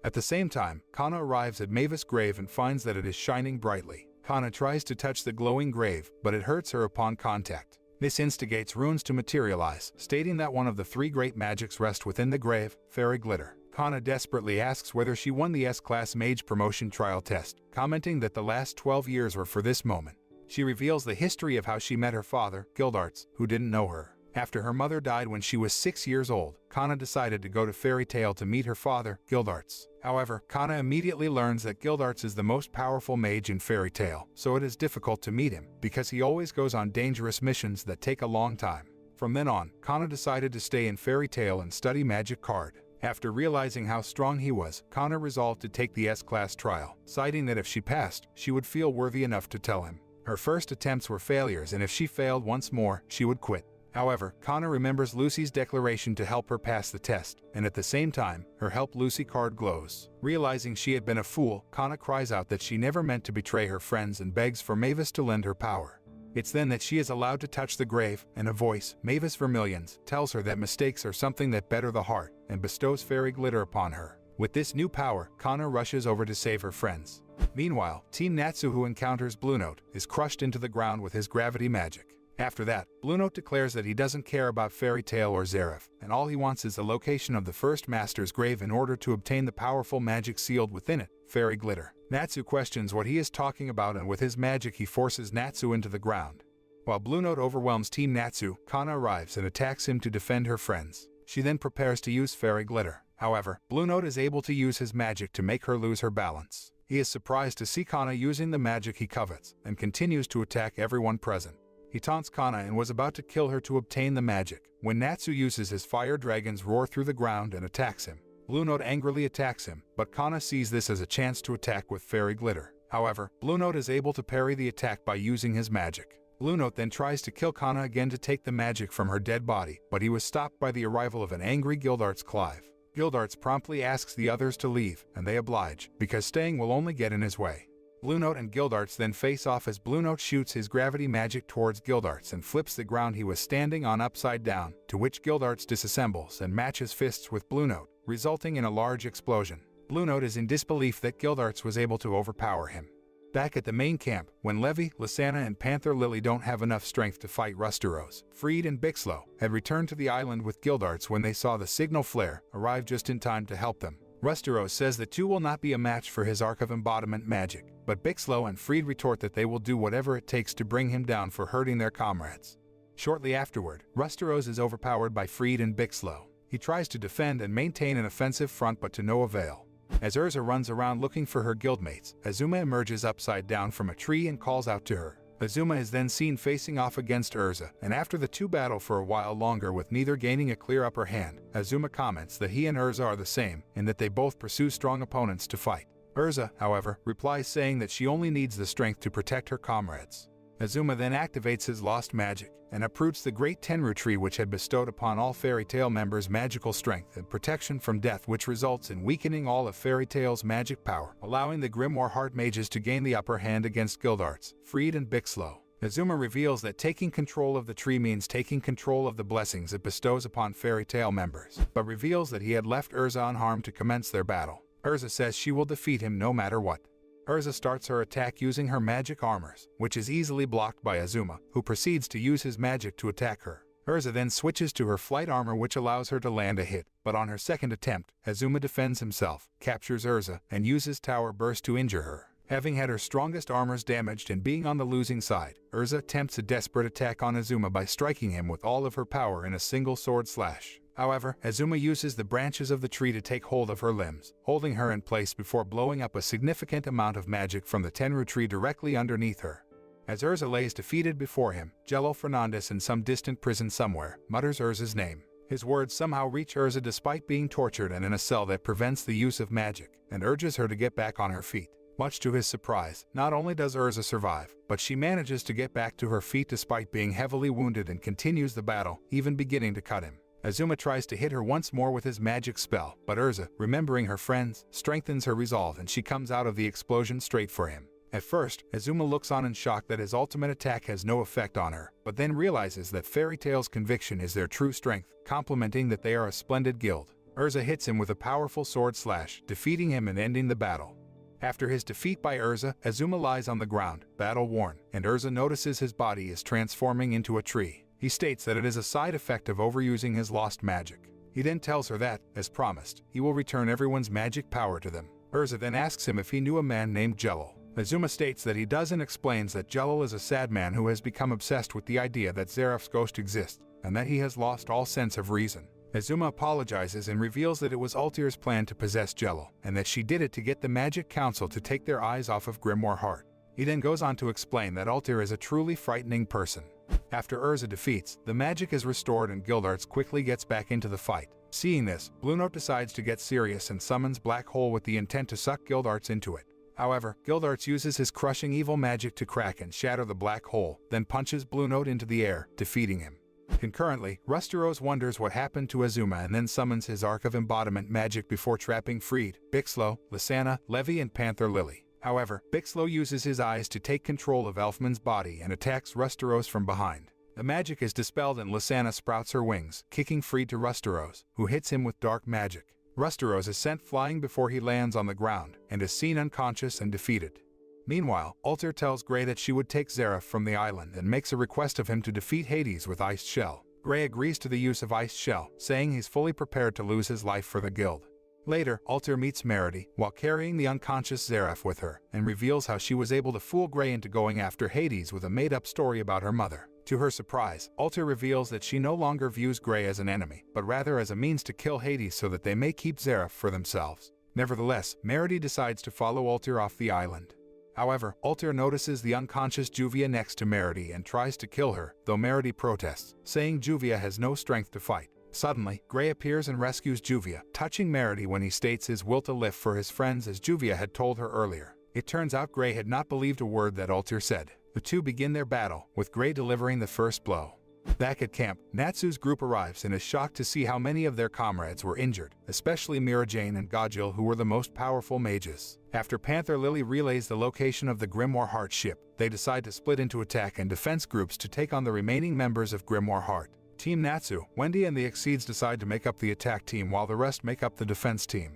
At the same time, Kana arrives at Mavis' grave and finds that it is shining brightly. Kana tries to touch the glowing grave, but it hurts her upon contact. This instigates runes to materialize, stating that one of the three great magics rest within the grave, Fairy Glitter. Kana desperately asks whether she won the S-Class Mage promotion trial test, commenting that the last 12 years were for this moment. She reveals the history of how she met her father, Gildarts, who didn't know her. After her mother died when she was 6 years old, Kana decided to go to Fairy Tail to meet her father, Gildarts. However, Kana immediately learns that Gildarts is the most powerful mage in Fairy Tail, so it is difficult to meet him, because he always goes on dangerous missions that take a long time. From then on, Kana decided to stay in Fairy Tail and study Magic Card. After realizing how strong he was, Kana resolved to take the S-Class trial, citing that if she passed, she would feel worthy enough to tell him. Her first attempts were failures, and if she failed once more, she would quit. However, Kana remembers Lucy's declaration to help her pass the test, and at the same time, her Help Lucy card glows. Realizing she had been a fool, Kana cries out that she never meant to betray her friends and begs for Mavis to lend her power. It's then that she is allowed to touch the grave, and a voice, Mavis Vermillions, tells her that mistakes are something that better the heart, and bestows fairy glitter upon her. With this new power, Kana rushes over to save her friends. Meanwhile, Team Natsu, who encounters Blue Note, is crushed into the ground with his gravity magic. After that, Blue Note declares that he doesn't care about Fairy Tail or Zeref, and all he wants is the location of the first master's grave in order to obtain the powerful magic sealed within it, Fairy Glitter. Natsu questions what he is talking about, and with his magic he forces Natsu into the ground. While Blue Note overwhelms Team Natsu, Kana arrives and attacks him to defend her friends. She then prepares to use Fairy Glitter. However, Blue Note is able to use his magic to make her lose her balance. He is surprised to see Kana using the magic he covets, and continues to attack everyone present. He taunts Kana and was about to kill her to obtain the magic, when Natsu uses his fire dragon's roar through the ground and attacks him. Blue Note angrily attacks him, but Kana sees this as a chance to attack with Fairy Glitter. However, Blue Note is able to parry the attack by using his magic. Blue Note then tries to kill Kana again to take the magic from her dead body, but he was stopped by the arrival of an angry Gildarts Clive. Gildarts promptly asks the others to leave, and they oblige, because staying will only get in his way. Blue Note and Gildarts then face off as Blue Note shoots his gravity magic towards Gildarts and flips the ground he was standing on upside down, to which Gildarts disassembles and matches fists with Blue Note, resulting in a large explosion. Blue Note is in disbelief that Gildarts was able to overpower him. Back at the main camp, when Levi, Lysana, and Panther Lily don't have enough strength to fight Rusteros, Freed and Bixlow had returned to the island with Gildarts when they saw the signal flare arrive just in time to help them. Rusteros says the two will not be a match for his Arc of Embodiment magic, but Bixlow and Freed retort that they will do whatever it takes to bring him down for hurting their comrades. Shortly afterward, Rusteros is overpowered by Freed and Bixlow. He tries to defend and maintain an offensive front but to no avail. As Erza runs around looking for her guildmates, Azuma emerges upside down from a tree and calls out to her. Azuma is then seen facing off against Erza, and after the two battle for a while longer with neither gaining a clear upper hand, Azuma comments that he and Erza are the same, and that they both pursue strong opponents to fight. Erza, however, replies saying that she only needs the strength to protect her comrades. Azuma then activates his lost magic, and uproots the great Tenru tree which had bestowed upon all Fairy Tail members magical strength and protection from death, which results in weakening all of Fairy Tail's magic power, allowing the Grimoire Heart mages to gain the upper hand against Gildarts, Freed and Bixlow. Azuma reveals that taking control of the tree means taking control of the blessings it bestows upon Fairy Tail members, but reveals that he had left Erza unharmed to commence their battle. Erza says she will defeat him no matter what. Erza starts her attack using her magic armors, which is easily blocked by Azuma, who proceeds to use his magic to attack her. Erza then switches to her flight armor, which allows her to land a hit, but on her second attempt, Azuma defends himself, captures Erza, and uses Tower Burst to injure her. Having had her strongest armors damaged and being on the losing side, Erza attempts a desperate attack on Azuma by striking him with all of her power in a single sword slash. However, Azuma uses the branches of the tree to take hold of her limbs, holding her in place before blowing up a significant amount of magic from the Tenru tree directly underneath her. As Erza lays defeated before him, Jello Fernandez in some distant prison somewhere mutters Erza's name. His words somehow reach Erza despite being tortured and in a cell that prevents the use of magic, and urges her to get back on her feet. Much to his surprise, not only does Erza survive, but she manages to get back to her feet despite being heavily wounded and continues the battle, even beginning to cut him. Azuma tries to hit her once more with his magic spell, but Erza, remembering her friends, strengthens her resolve and she comes out of the explosion straight for him. At first, Azuma looks on in shock that his ultimate attack has no effect on her, but then realizes that Fairy Tail's conviction is their true strength, complimenting that they are a splendid guild. Erza hits him with a powerful sword slash, defeating him and ending the battle. After his defeat by Erza, Azuma lies on the ground, battle-worn, and Erza notices his body is transforming into a tree. He states that it is a side effect of overusing his lost magic. He then tells her that, as promised, he will return everyone's magic power to them. Erza then asks him if he knew a man named Jello. Azuma states that he does and explains that Jello is a sad man who has become obsessed with the idea that Zeraf's ghost exists, and that he has lost all sense of reason. Azuma apologizes and reveals that it was Altair's plan to possess Jello, and that she did it to get the Magic Council to take their eyes off of Grimoire Heart. He then goes on to explain that Altair is a truly frightening person. After Erza defeats, the magic is restored and Gildarts quickly gets back into the fight. Seeing this, Blue Note decides to get serious and summons Black Hole with the intent to suck Gildarts into it. However, Gildarts uses his crushing evil magic to crack and shatter the Black Hole, then punches Blue Note into the air, defeating him. Concurrently, Rusteros wonders what happened to Azuma and then summons his Arc of Embodiment magic before trapping Freed, Bixlow, Lysana, Levi, and Panther Lily. However, Bixlow uses his eyes to take control of Elfman's body and attacks Rusteros from behind. The magic is dispelled and Lysana sprouts her wings, kicking Freed to Rusteros, who hits him with dark magic. Rusteros is sent flying before he lands on the ground, and is seen unconscious and defeated. Meanwhile, Altair tells Grey that she would take Zeraf from the island and makes a request of him to defeat Hades with Iced Shell. Grey agrees to the use of Iced Shell, saying he's fully prepared to lose his life for the guild. Later, Altair meets Meredy while carrying the unconscious Zeraf with her, and reveals how she was able to fool Grey into going after Hades with a made-up story about her mother. To her surprise, Altair reveals that she no longer views Grey as an enemy, but rather as a means to kill Hades so that they may keep Zeraf for themselves. Nevertheless, Meredy decides to follow Altair off the island. However, Altair notices the unconscious Juvia next to Meredy and tries to kill her, though Meredy protests, saying Juvia has no strength to fight. Suddenly, Grey appears and rescues Juvia, touching Meredy when he states his will to live for his friends as Juvia had told her earlier. It turns out Grey had not believed a word that Altair said. The two begin their battle, with Grey delivering the first blow. Back at camp, Natsu's group arrives and is shocked to see how many of their comrades were injured, especially Mirajane and Gajil, who were the most powerful mages. After Panther Lily relays the location of the Grimoire Heart ship, they decide to split into attack and defense groups to take on the remaining members of Grimoire Heart. Team Natsu, Wendy and the Exceeds decide to make up the attack team while the rest make up the defense team.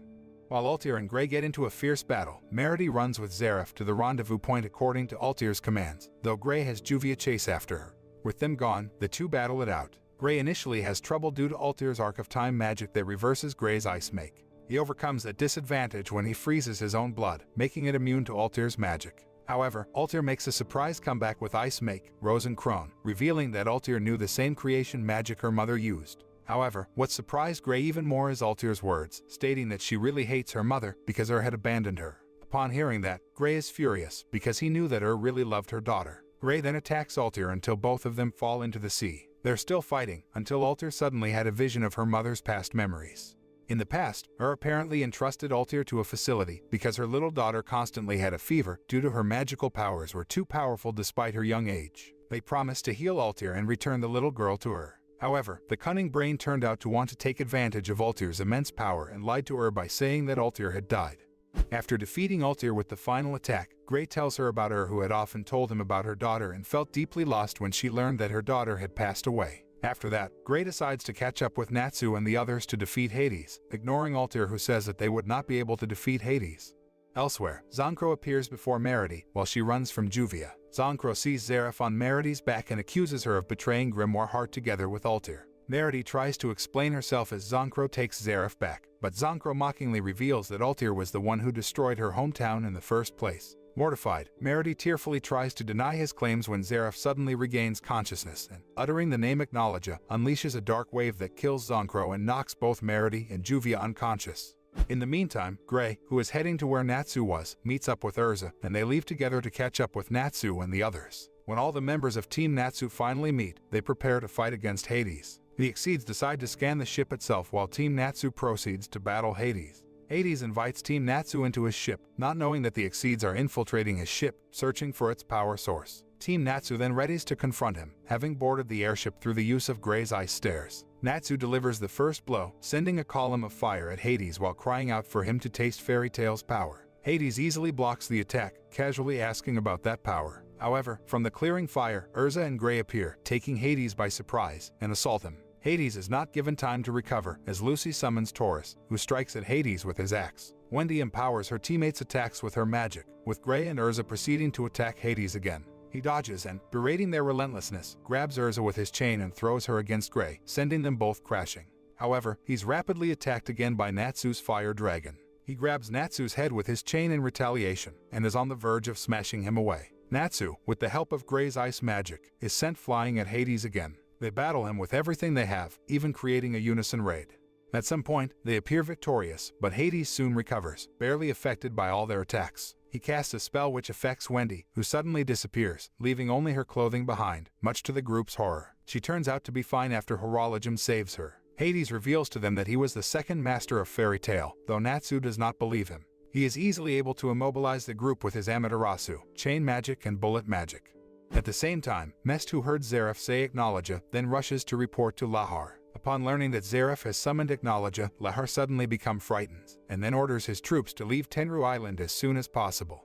While Altair and Gray get into a fierce battle, Meredy runs with Zareth to the rendezvous point according to Altair's commands, though Gray has Juvia chase after her. With them gone, the two battle it out. Gray initially has trouble due to Altair's Arc of Time magic that reverses Gray's Ice Make. He overcomes a disadvantage when he freezes his own blood, making it immune to Altair's magic. However, Altair makes a surprise comeback with Ice Make, Rose and Crone, revealing that Altair knew the same creation magic her mother used. However, what surprised Gray even more is Altair's words, stating that she really hates her mother because her had abandoned her. Upon hearing that, Gray is furious because he knew that her really loved her daughter. Gray then attacks Altair until both of them fall into the sea. They're still fighting until Altair suddenly had a vision of her mother's past memories. In the past, her apparently entrusted Altair to a facility because her little daughter constantly had a fever due to her magical powers were too powerful despite her young age. They promised to heal Altair and return the little girl to her. However, the cunning brain turned out to want to take advantage of Altair's immense power and lied to her by saying that Altair had died. After defeating Altair with the final attack, Gray tells her about her who had often told him about her daughter and felt deeply lost when she learned that her daughter had passed away. After that, Gray decides to catch up with Natsu and the others to defeat Hades, ignoring Altair who says that they would not be able to defeat Hades. Elsewhere, Zonkro appears before Meredy while she runs from Juvia. Zonkro sees Zareth on Meredy's back and accuses her of betraying Grimoire Heart together with Altair. Meredy tries to explain herself as Zonkro takes Zareth back, but Zonkro mockingly reveals that Altair was the one who destroyed her hometown in the first place. Mortified, Meredy tearfully tries to deny his claims when Zareth suddenly regains consciousness and, uttering the name Acknowledge, unleashes a dark wave that kills Zonkro and knocks both Meredy and Juvia unconscious. In the meantime, Gray, who is heading to where Natsu was, meets up with Erza, and they leave together to catch up with Natsu and the others. When all the members of Team Natsu finally meet, they prepare to fight against Hades. The Exceeds decide to scan the ship itself while Team Natsu proceeds to battle Hades. Hades invites Team Natsu into his ship, not knowing that the Exceeds are infiltrating his ship, searching for its power source. Team Natsu then readies to confront him, having boarded the airship through the use of Gray's ice stairs. Natsu delivers the first blow, sending a column of fire at Hades while crying out for him to taste Fairy Tail's power. Hades easily blocks the attack, casually asking about that power. However, from the clearing fire, Erza and Gray appear, taking Hades by surprise, and assault him. Hades is not given time to recover as Lucy summons Taurus, who strikes at Hades with his axe. Wendy empowers her teammates' attacks with her magic, with Gray and Erza proceeding to attack Hades again. He dodges and, berating their relentlessness, grabs Erza with his chain and throws her against Gray, sending them both crashing. However, he's rapidly attacked again by Natsu's fire dragon. He grabs Natsu's head with his chain in retaliation, and is on the verge of smashing him away. Natsu, with the help of Gray's ice magic, is sent flying at Hades again. They battle him with everything they have, even creating a unison raid. At some point, they appear victorious, but Hades soon recovers, barely affected by all their attacks. He casts a spell which affects Wendy, who suddenly disappears, leaving only her clothing behind, much to the group's horror. She turns out to be fine after Horologem saves her. Hades reveals to them that he was the second master of Fairy Tail, though Natsu does not believe him. He is easily able to immobilize the group with his Amaterasu, chain magic and bullet magic. At the same time, Mest, who heard Zareth say Acknowledge, then rushes to report to Lahar. Upon learning that Zareth has summoned Acknowledge, Lahar suddenly becomes frightened, and then orders his troops to leave Tenru Island as soon as possible.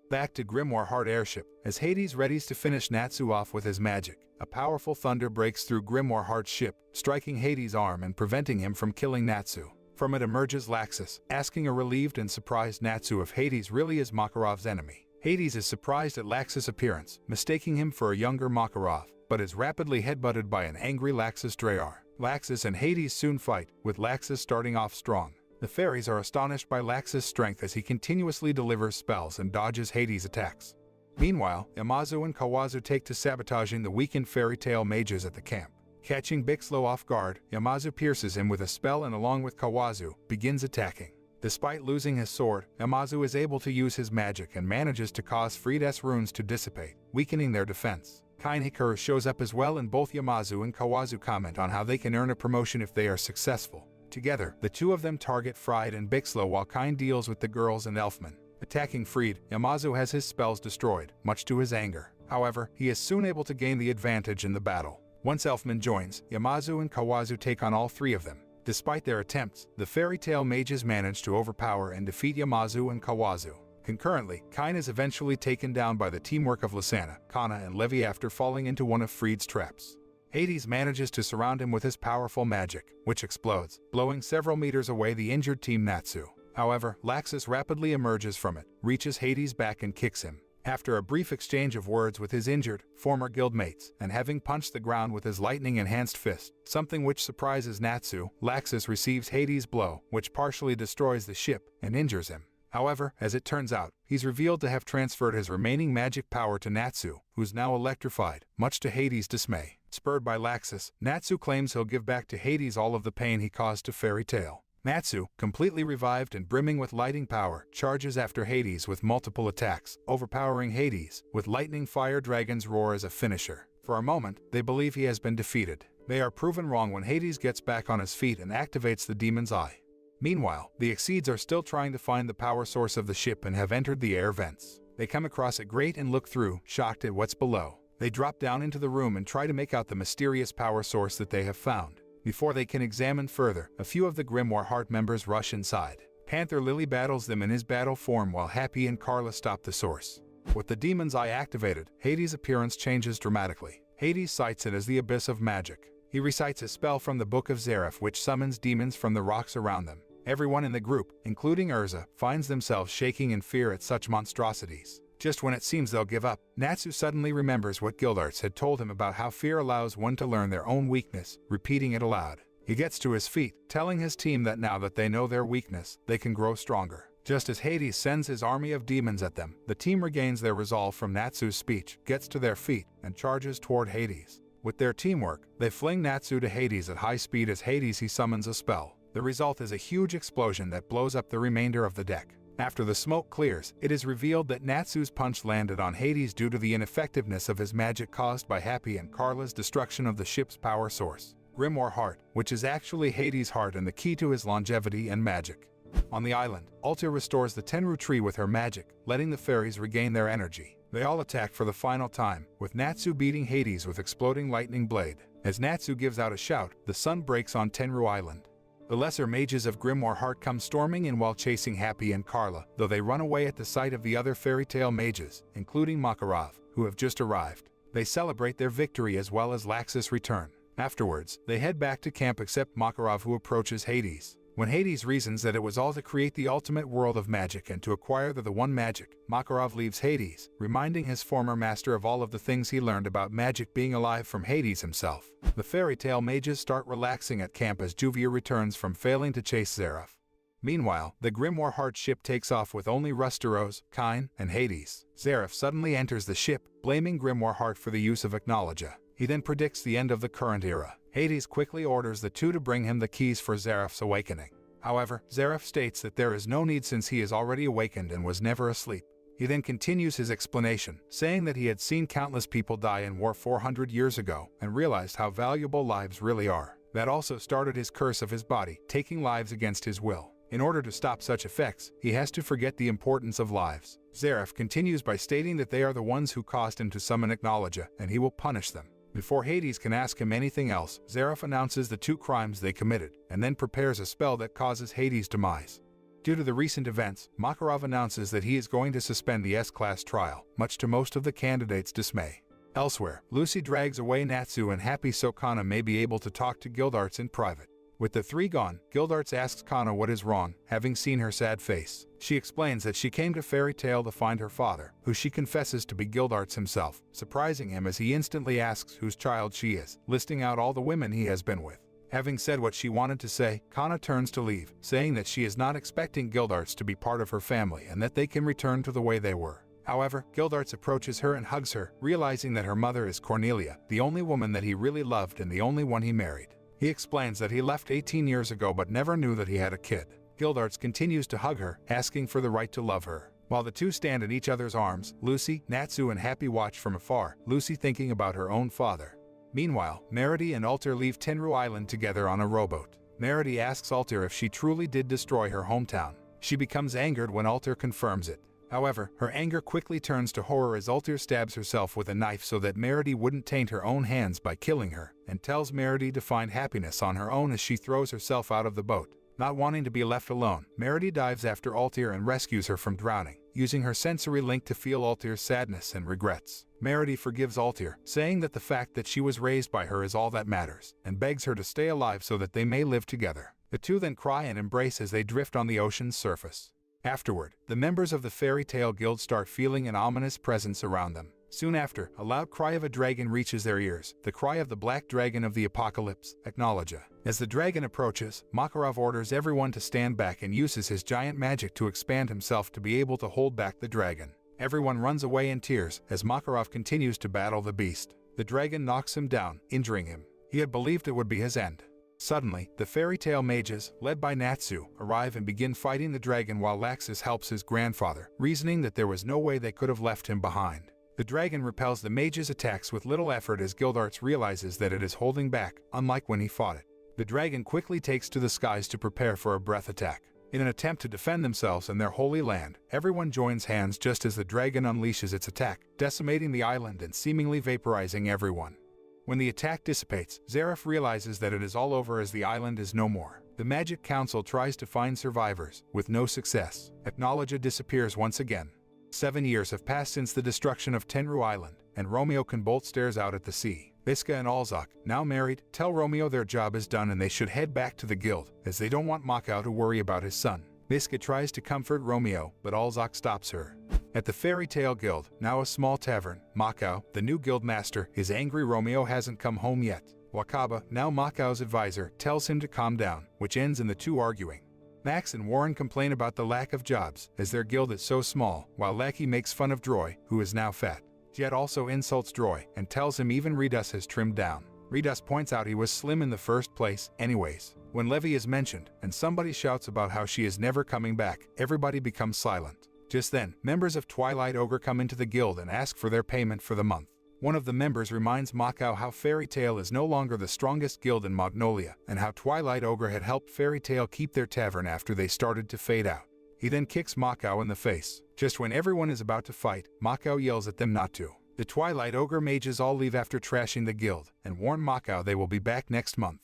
Back to Grimoire Heart airship, as Hades readies to finish Natsu off with his magic, a powerful thunder breaks through Grimoire Heart's ship, striking Hades' arm and preventing him from killing Natsu. From it emerges Laxus, asking a relieved and surprised Natsu if Hades really is Makarov's enemy. Hades is surprised at Laxus' appearance, mistaking him for a younger Makarov, but is rapidly headbutted by an angry Laxus Dreyar. Laxus and Hades soon fight, with Laxus starting off strong. The fairies are astonished by Laxus' strength as he continuously delivers spells and dodges Hades' attacks. Meanwhile, Yamazu and Kawazu take to sabotaging the weakened Fairy Tail mages at the camp. Catching Bixlo off guard, Yamazu pierces him with a spell and along with Kawazu, begins attacking. Despite losing his sword, Yamazu is able to use his magic and manages to cause Fried's runes to dissipate, weakening their defense. Kain Hikaru shows up as well and both Yamazu and Kawazu comment on how they can earn a promotion if they are successful. Together, the two of them target Fried and Bixlo while Kain deals with the girls and Elfman. Attacking Fried, Yamazu has his spells destroyed, much to his anger. However, he is soon able to gain the advantage in the battle. Once Elfman joins, Yamazu and Kawazu take on all three of them. Despite their attempts, the Fairy Tail mages manage to overpower and defeat Yamazu and Kawazu. Concurrently, Kain is eventually taken down by the teamwork of Lysana, Kana, and Levi after falling into one of Freed's traps. Hades manages to surround him with his powerful magic, which explodes, blowing several meters away the injured Team Natsu. However, Laxus rapidly emerges from it, reaches Hades' back and kicks him. After a brief exchange of words with his injured, former guildmates, and having punched the ground with his lightning-enhanced fist, something which surprises Natsu, Laxus receives Hades' blow, which partially destroys the ship and injures him. However, as it turns out, he's revealed to have transferred his remaining magic power to Natsu, who's now electrified, much to Hades' dismay. Spurred by Laxus, Natsu claims he'll give back to Hades all of the pain he caused to Fairy Tail. Natsu, completely revived and brimming with lighting power, charges after Hades with multiple attacks, overpowering Hades, with lightning fire dragon's roar as a finisher. For a moment, they believe he has been defeated. They are proven wrong when Hades gets back on his feet and activates the demon's eye. Meanwhile, the Exceeds are still trying to find the power source of the ship and have entered the air vents. They come across a grate and look through, shocked at what's below. They drop down into the room and try to make out the mysterious power source that they have found. Before they can examine further, a few of the Grimoire Heart members rush inside. Panther Lily battles them in his battle form while Happy and Carla stop the source. With the demon's eye activated, Hades' appearance changes dramatically. Hades cites it as the abyss of magic. He recites a spell from the Book of Zareth which summons demons from the rocks around them. Everyone in the group, including Erza, finds themselves shaking in fear at such monstrosities. Just when it seems they'll give up, Natsu suddenly remembers what Gildarts had told him about how fear allows one to learn their own weakness, repeating it aloud. He gets to his feet, telling his team that now that they know their weakness, they can grow stronger. Just as Hades sends his army of demons at them, the team regains their resolve from Natsu's speech, gets to their feet, and charges toward Hades. With their teamwork, they fling Natsu to Hades at high speed as he summons a spell. The result is a huge explosion that blows up the remainder of the deck. After the smoke clears, it is revealed that Natsu's punch landed on Hades due to the ineffectiveness of his magic caused by Happy and Carla's destruction of the ship's power source, Grimoire Heart, which is actually Hades' heart and the key to his longevity and magic. On the island, Altair restores the Tenru tree with her magic, letting the fairies regain their energy. They all attack for the final time, with Natsu beating Hades with exploding lightning blade. As Natsu gives out a shout, the sun breaks on Tenru Island. The lesser mages of Grimoire Heart come storming in while chasing Happy and Carla, though they run away at the sight of the other Fairy Tail mages, including Makarov, who have just arrived. They celebrate their victory as well as Laxus' return. Afterwards, they head back to camp except Makarov, who approaches Hades. When Hades reasons that it was all to create the ultimate world of magic and to acquire the one magic, Makarov leaves Hades, reminding his former master of all of the things he learned about magic being alive from Hades himself. The Fairy Tail mages start relaxing at camp as Juvia returns from failing to chase Zareth. Meanwhile, the Grimoire Heart ship takes off with only Rusteros, Kain, and Hades. Zareth suddenly enters the ship, blaming Grimoire Heart for the use of Acknowledge. He then predicts the end of the current era. Hades quickly orders the two to bring him the keys for Zareth's awakening. However, Zareth states that there is no need since he is already awakened and was never asleep. He then continues his explanation, saying that he had seen countless people die in war 400 years ago and realized how valuable lives really are. That also started his curse of his body, taking lives against his will. In order to stop such effects, he has to forget the importance of lives. Zareth continues by stating that they are the ones who caused him to summon Acknowledge, and he will punish them. Before Hades can ask him anything else, Zareth announces the two crimes they committed, and then prepares a spell that causes Hades' demise. Due to the recent events, Makarov announces that he is going to suspend the S-Class trial, much to most of the candidates' dismay. Elsewhere, Lucy drags away Natsu and Happy so Kana may be able to talk to Gildarts in private. With the three gone, Gildarts asks Kana what is wrong, having seen her sad face. She explains that she came to Fairy Tail to find her father, who she confesses to be Gildarts himself, surprising him as he instantly asks whose child she is, listing out all the women he has been with. Having said what she wanted to say, Kana turns to leave, saying that she is not expecting Gildarts to be part of her family and that they can return to the way they were. However, Gildarts approaches her and hugs her, realizing that her mother is Cornelia, the only woman that he really loved and the only one he married. He explains that he left 18 years ago but never knew that he had a kid. Gildarts continues to hug her, asking for the right to love her. While the two stand in each other's arms, Lucy, Natsu and Happy watch from afar, Lucy thinking about her own father. Meanwhile, Meredy and Altair leave Tenru Island together on a rowboat. Meredy asks Altair if she truly did destroy her hometown. She becomes angered when Altair confirms it. However, her anger quickly turns to horror as Altair stabs herself with a knife so that Meredy wouldn't taint her own hands by killing her, and tells Meredy to find happiness on her own as she throws herself out of the boat. Not wanting to be left alone, Meredy dives after Altair and rescues her from drowning, using her sensory link to feel Altair's sadness and regrets. Meredy forgives Altair, saying that the fact that she was raised by her is all that matters, and begs her to stay alive so that they may live together. The two then cry and embrace as they drift on the ocean's surface. Afterward, the members of the Fairy Tail Guild start feeling an ominous presence around them. Soon after, a loud cry of a dragon reaches their ears, the cry of the Black Dragon of the Apocalypse, Acknowledge. As the dragon approaches, Makarov orders everyone to stand back and uses his giant magic to expand himself to be able to hold back the dragon. Everyone runs away in tears as Makarov continues to battle the beast. The dragon knocks him down, injuring him. He had believed it would be his end. Suddenly, the Fairy Tail mages, led by Natsu, arrive and begin fighting the dragon while Laxus helps his grandfather, reasoning that there was no way they could have left him behind. The dragon repels the mages' attacks with little effort as Gildarts realizes that it is holding back, unlike when he fought it. The dragon quickly takes to the skies to prepare for a breath attack. In an attempt to defend themselves and their holy land, everyone joins hands just as the dragon unleashes its attack, decimating the island and seemingly vaporizing everyone. When the attack dissipates, Zareth realizes that it is all over as the island is no more. The Magic Council tries to find survivors, with no success. Acknowledge disappears once again. 7 years have passed since the destruction of Tenru Island, and Romeo can bolt stares out at the sea. Biska and Alzak, now married, tell Romeo their job is done and they should head back to the guild, as they don't want Makao to worry about his son. Biska tries to comfort Romeo, but Alzak stops her. At the Fairy Tail Guild, now a small tavern, Makao, the new guild master, is angry Romeo hasn't come home yet. Wakaba, now Makao's advisor, tells him to calm down, which ends in the two arguing. Max and Warren complain about the lack of jobs, as their guild is so small, while Lackey makes fun of Droy, who is now fat. Jet also insults Droy, and tells him even Redus has trimmed down. Redus points out he was slim in the first place, anyways. When Levy is mentioned, and somebody shouts about how she is never coming back, everybody becomes silent. Just then, members of Twilight Ogre come into the guild and ask for their payment for the month. One of the members reminds Makao how Fairy Tail is no longer the strongest guild in Magnolia, and how Twilight Ogre had helped Fairy Tail keep their tavern after they started to fade out. He then kicks Makao in the face. Just when everyone is about to fight, Makao yells at them not to. The Twilight Ogre mages all leave after trashing the guild, and warn Makao they will be back next month.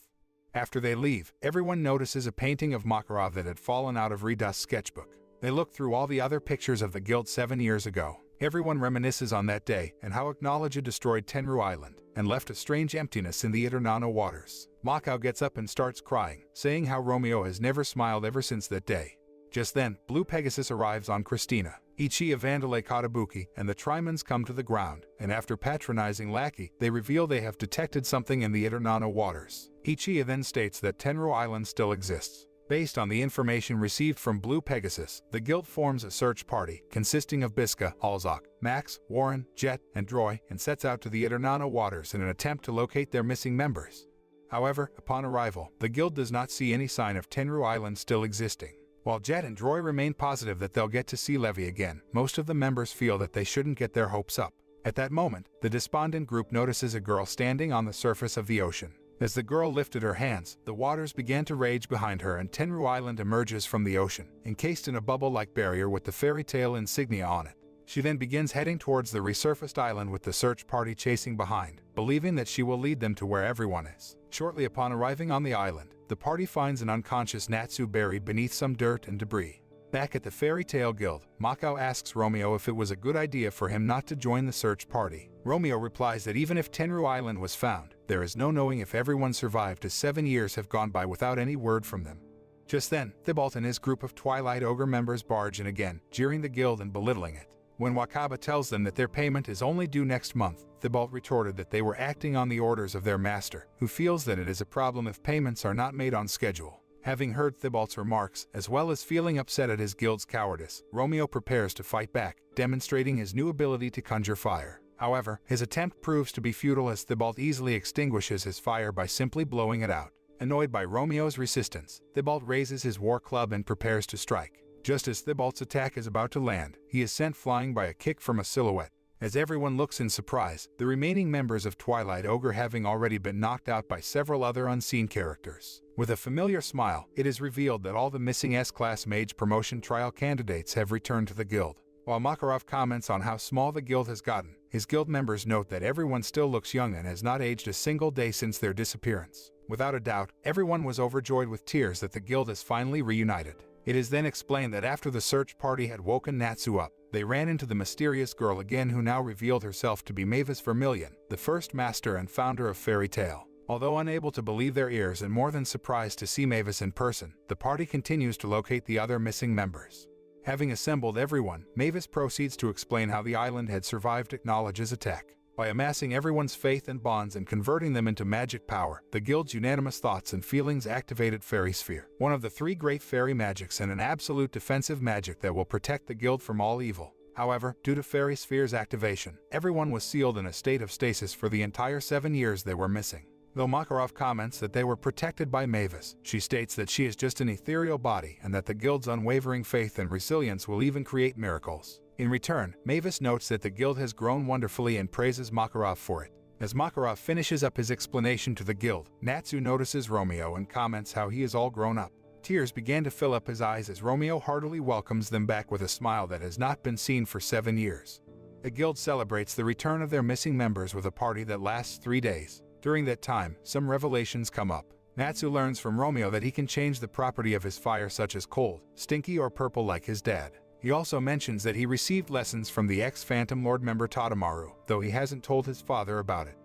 After they leave, everyone notices a painting of Makarov that had fallen out of Redus' sketchbook. They look through all the other pictures of the guild 7 years ago. Everyone reminisces on that day and how Acknowledge destroyed Tenru Island and left a strange emptiness in the Eternano waters. Makao gets up and starts crying, saying how Romeo has never smiled ever since that day. Just then, Blue Pegasus arrives on Christina. Ichi of Vandalay Katabuki and the Trimans come to the ground, and after patronizing Lackey, they reveal they have detected something in the Eternano waters. Ichi then states that Tenru Island still exists. Based on the information received from Blue Pegasus, the guild forms a search party consisting of Biska, Alzak, Max, Warren, Jet, and Droy, and sets out to the Eternano waters in an attempt to locate their missing members. However, upon arrival, the guild does not see any sign of Tenru Island still existing. While Jet and Droy remain positive that they'll get to see Levy again, most of the members feel that they shouldn't get their hopes up. At that moment, the despondent group notices a girl standing on the surface of the ocean. As the girl lifted her hands, the waters began to rage behind her and Tenru Island emerges from the ocean, encased in a bubble-like barrier with the Fairy Tail insignia on it. She then begins heading towards the resurfaced island with the search party chasing behind, believing that she will lead them to where everyone is. Shortly upon arriving on the island, the party finds an unconscious Natsu buried beneath some dirt and debris. Back at the Fairy Tail Guild, Makao asks Romeo if it was a good idea for him not to join the search party. Romeo replies that even if Tenru Island was found, there is no knowing if everyone survived as 7 years have gone by without any word from them. Just then, Thibault and his group of Twilight Ogre members barge in again, jeering the guild and belittling it. When Wakaba tells them that their payment is only due next month, Thibault retorted that they were acting on the orders of their master, who feels that it is a problem if payments are not made on schedule. Having heard Thibault's remarks, as well as feeling upset at his guild's cowardice, Romeo prepares to fight back, demonstrating his new ability to conjure fire. However, his attempt proves to be futile as Thibault easily extinguishes his fire by simply blowing it out. Annoyed by Romeo's resistance, Thibault raises his war club and prepares to strike. Just as Thibault's attack is about to land, he is sent flying by a kick from a silhouette. As everyone looks in surprise, the remaining members of Twilight Ogre having already been knocked out by several other unseen characters. With a familiar smile, it is revealed that all the missing S-Class Mage promotion trial candidates have returned to the guild. While Makarov comments on how small the guild has gotten, his guild members note that everyone still looks young and has not aged a single day since their disappearance. Without a doubt, everyone was overjoyed with tears that the guild is finally reunited. It is then explained that after the search party had woken Natsu up, they ran into the mysterious girl again, who now revealed herself to be Mavis Vermilion, the first master and founder of Fairy Tail. Although unable to believe their ears and more than surprised to see Mavis in person, the party continues to locate the other missing members. Having assembled everyone, Mavis proceeds to explain how the island had survived Acknowledge's attack. By amassing everyone's faith and bonds and converting them into magic power, the guild's unanimous thoughts and feelings activated Fairy Sphere, one of the 3 great fairy magics and an absolute defensive magic that will protect the guild from all evil. However, due to Fairy Sphere's activation, everyone was sealed in a state of stasis for the entire 7 years they were missing. Though Makarov comments that they were protected by Mavis, she states that she is just an ethereal body and that the guild's unwavering faith and resilience will even create miracles. In return, Mavis notes that the guild has grown wonderfully and praises Makarov for it. As Makarov finishes up his explanation to the guild, Natsu notices Romeo and comments how he is all grown up. Tears began to fill up his eyes as Romeo heartily welcomes them back with a smile that has not been seen for 7 years. The guild celebrates the return of their missing members with a party that lasts 3 days. During that time, some revelations come up. Natsu learns from Romeo that he can change the property of his fire, such as cold, stinky, or purple like his dad. He also mentions that he received lessons from the ex-Phantom Lord member Tadamaru, though he hasn't told his father about it.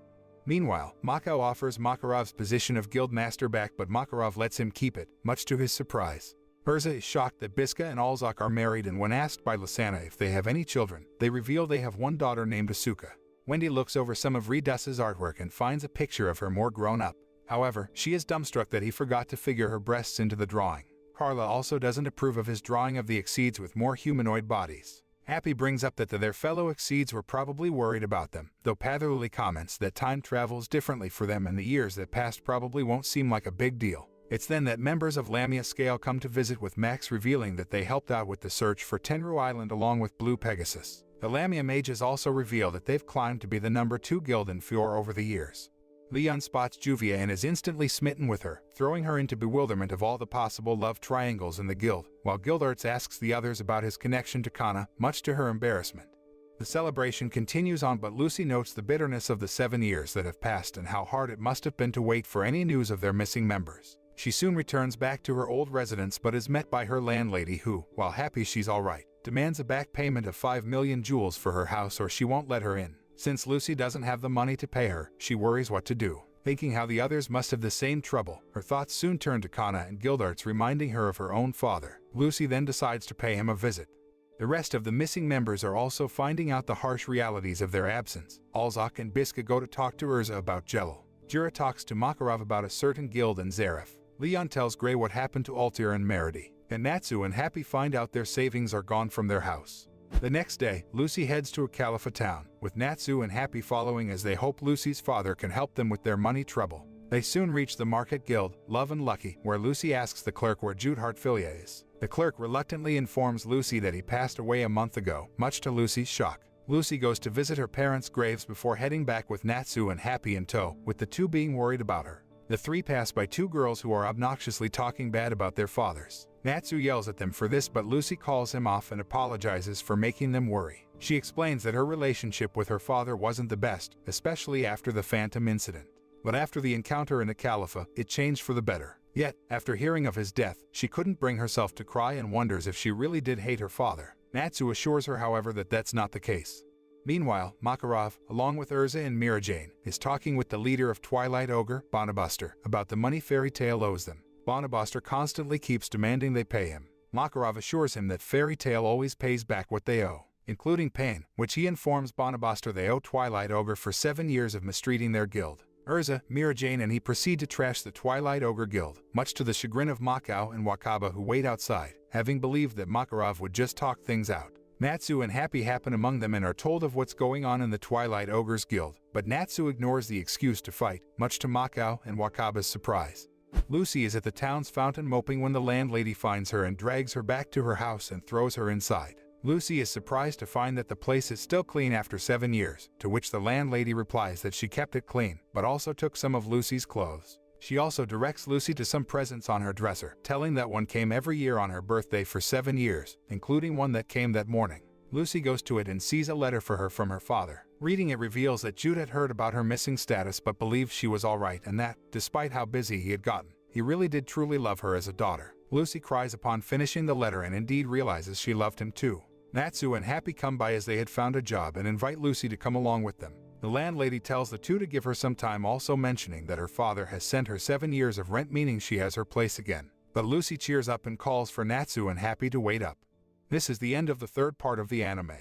Meanwhile, Makao offers Makarov's position of guild master back, but Makarov lets him keep it, much to his surprise. Erza is shocked that Biska and Alzak are married, and when asked by Lysana if they have any children, they reveal they have one daughter named Asuka. Wendy looks over some of Redus's artwork and finds a picture of her more grown up. However, she is dumbstruck that he forgot to figure her breasts into the drawing. Carla also doesn't approve of his drawing of the Exceeds with more humanoid bodies. Happy brings up that their fellow Exceeds were probably worried about them, though Patherly comments that time travels differently for them and the years that passed probably won't seem like a big deal. It's then that members of Lamia Scale come to visit with Max, revealing that they helped out with the search for Tenru Island along with Blue Pegasus. The Lamia mages also reveal that they've climbed to be the number 2 guild in Fjord over the years. Leon spots Juvia and is instantly smitten with her, throwing her into bewilderment of all the possible love triangles in the guild, while Gildarts asks the others about his connection to Kana, much to her embarrassment. The celebration continues on, but Lucy notes the bitterness of the 7 years that have passed and how hard it must have been to wait for any news of their missing members. She soon returns back to her old residence but is met by her landlady who, while happy she's alright, demands a back payment of 5 million jewels for her house or she won't let her in. Since Lucy doesn't have the money to pay her, she worries what to do. Thinking how the others must have the same trouble, her thoughts soon turn to Kana and Gildarts, reminding her of her own father. Lucy then decides to pay him a visit. The rest of the missing members are also finding out the harsh realities of their absence. Alzak and Biska go to talk to Erza about Jello. Jura talks to Makarov about a certain guild and Zaref. Leon tells Gray what happened to Altair and Merity. And Natsu and Happy find out their savings are gone from their house. The next day, Lucy heads to a Califa town, with Natsu and Happy following as they hope Lucy's father can help them with their money trouble. They soon reach the market guild, Love and Lucky, where Lucy asks the clerk where Jude Hartfilia is. The clerk reluctantly informs Lucy that he passed away a month ago, much to Lucy's shock. Lucy goes to visit her parents' graves before heading back with Natsu and Happy in tow, with the two being worried about her. The three pass by 2 girls who are obnoxiously talking bad about their fathers. Natsu yells at them for this, but Lucy calls him off and apologizes for making them worry. She explains that her relationship with her father wasn't the best, especially after the Phantom incident. But after the encounter in the Califa, it changed for the better. Yet, after hearing of his death, she couldn't bring herself to cry and wonders if she really did hate her father. Natsu assures her, however, that that's not the case. Meanwhile, Makarov, along with Erza and Mirajane, is talking with the leader of Twilight Ogre, Bonabuster, about the money Fairy Tail owes them. Bonabuster constantly keeps demanding they pay him. Makarov assures him that Fairy Tail always pays back what they owe, including pain, which he informs Bonabuster they owe Twilight Ogre for 7 years of mistreating their guild. Erza, Mirajane and he proceed to trash the Twilight Ogre Guild, much to the chagrin of Makao and Wakaba, who wait outside, having believed that Makarov would just talk things out. Natsu and Happy happen among them and are told of what's going on in the Twilight Ogres Guild, but Natsu ignores the excuse to fight, much to Makao and Wakaba's surprise. Lucy is at the town's fountain moping when the landlady finds her and drags her back to her house and throws her inside. Lucy is surprised to find that the place is still clean after 7 years, to which the landlady replies that she kept it clean, but also took some of Lucy's clothes. She also directs Lucy to some presents on her dresser, telling that one came every year on her birthday for 7 years, including one that came that morning. Lucy goes to it and sees a letter for her from her father. Reading it reveals that Jude had heard about her missing status but believed she was alright and that, despite how busy he had gotten, he really did truly love her as a daughter. Lucy cries upon finishing the letter and indeed realizes she loved him too. Natsu and Happy come by as they had found a job and invite Lucy to come along with them. The landlady tells the two to give her some time, also mentioning that her father has sent her 7 years of rent, meaning she has her place again. But Lucy cheers up and calls for Natsu and Happy to wait up. This is the end of the third part of the anime.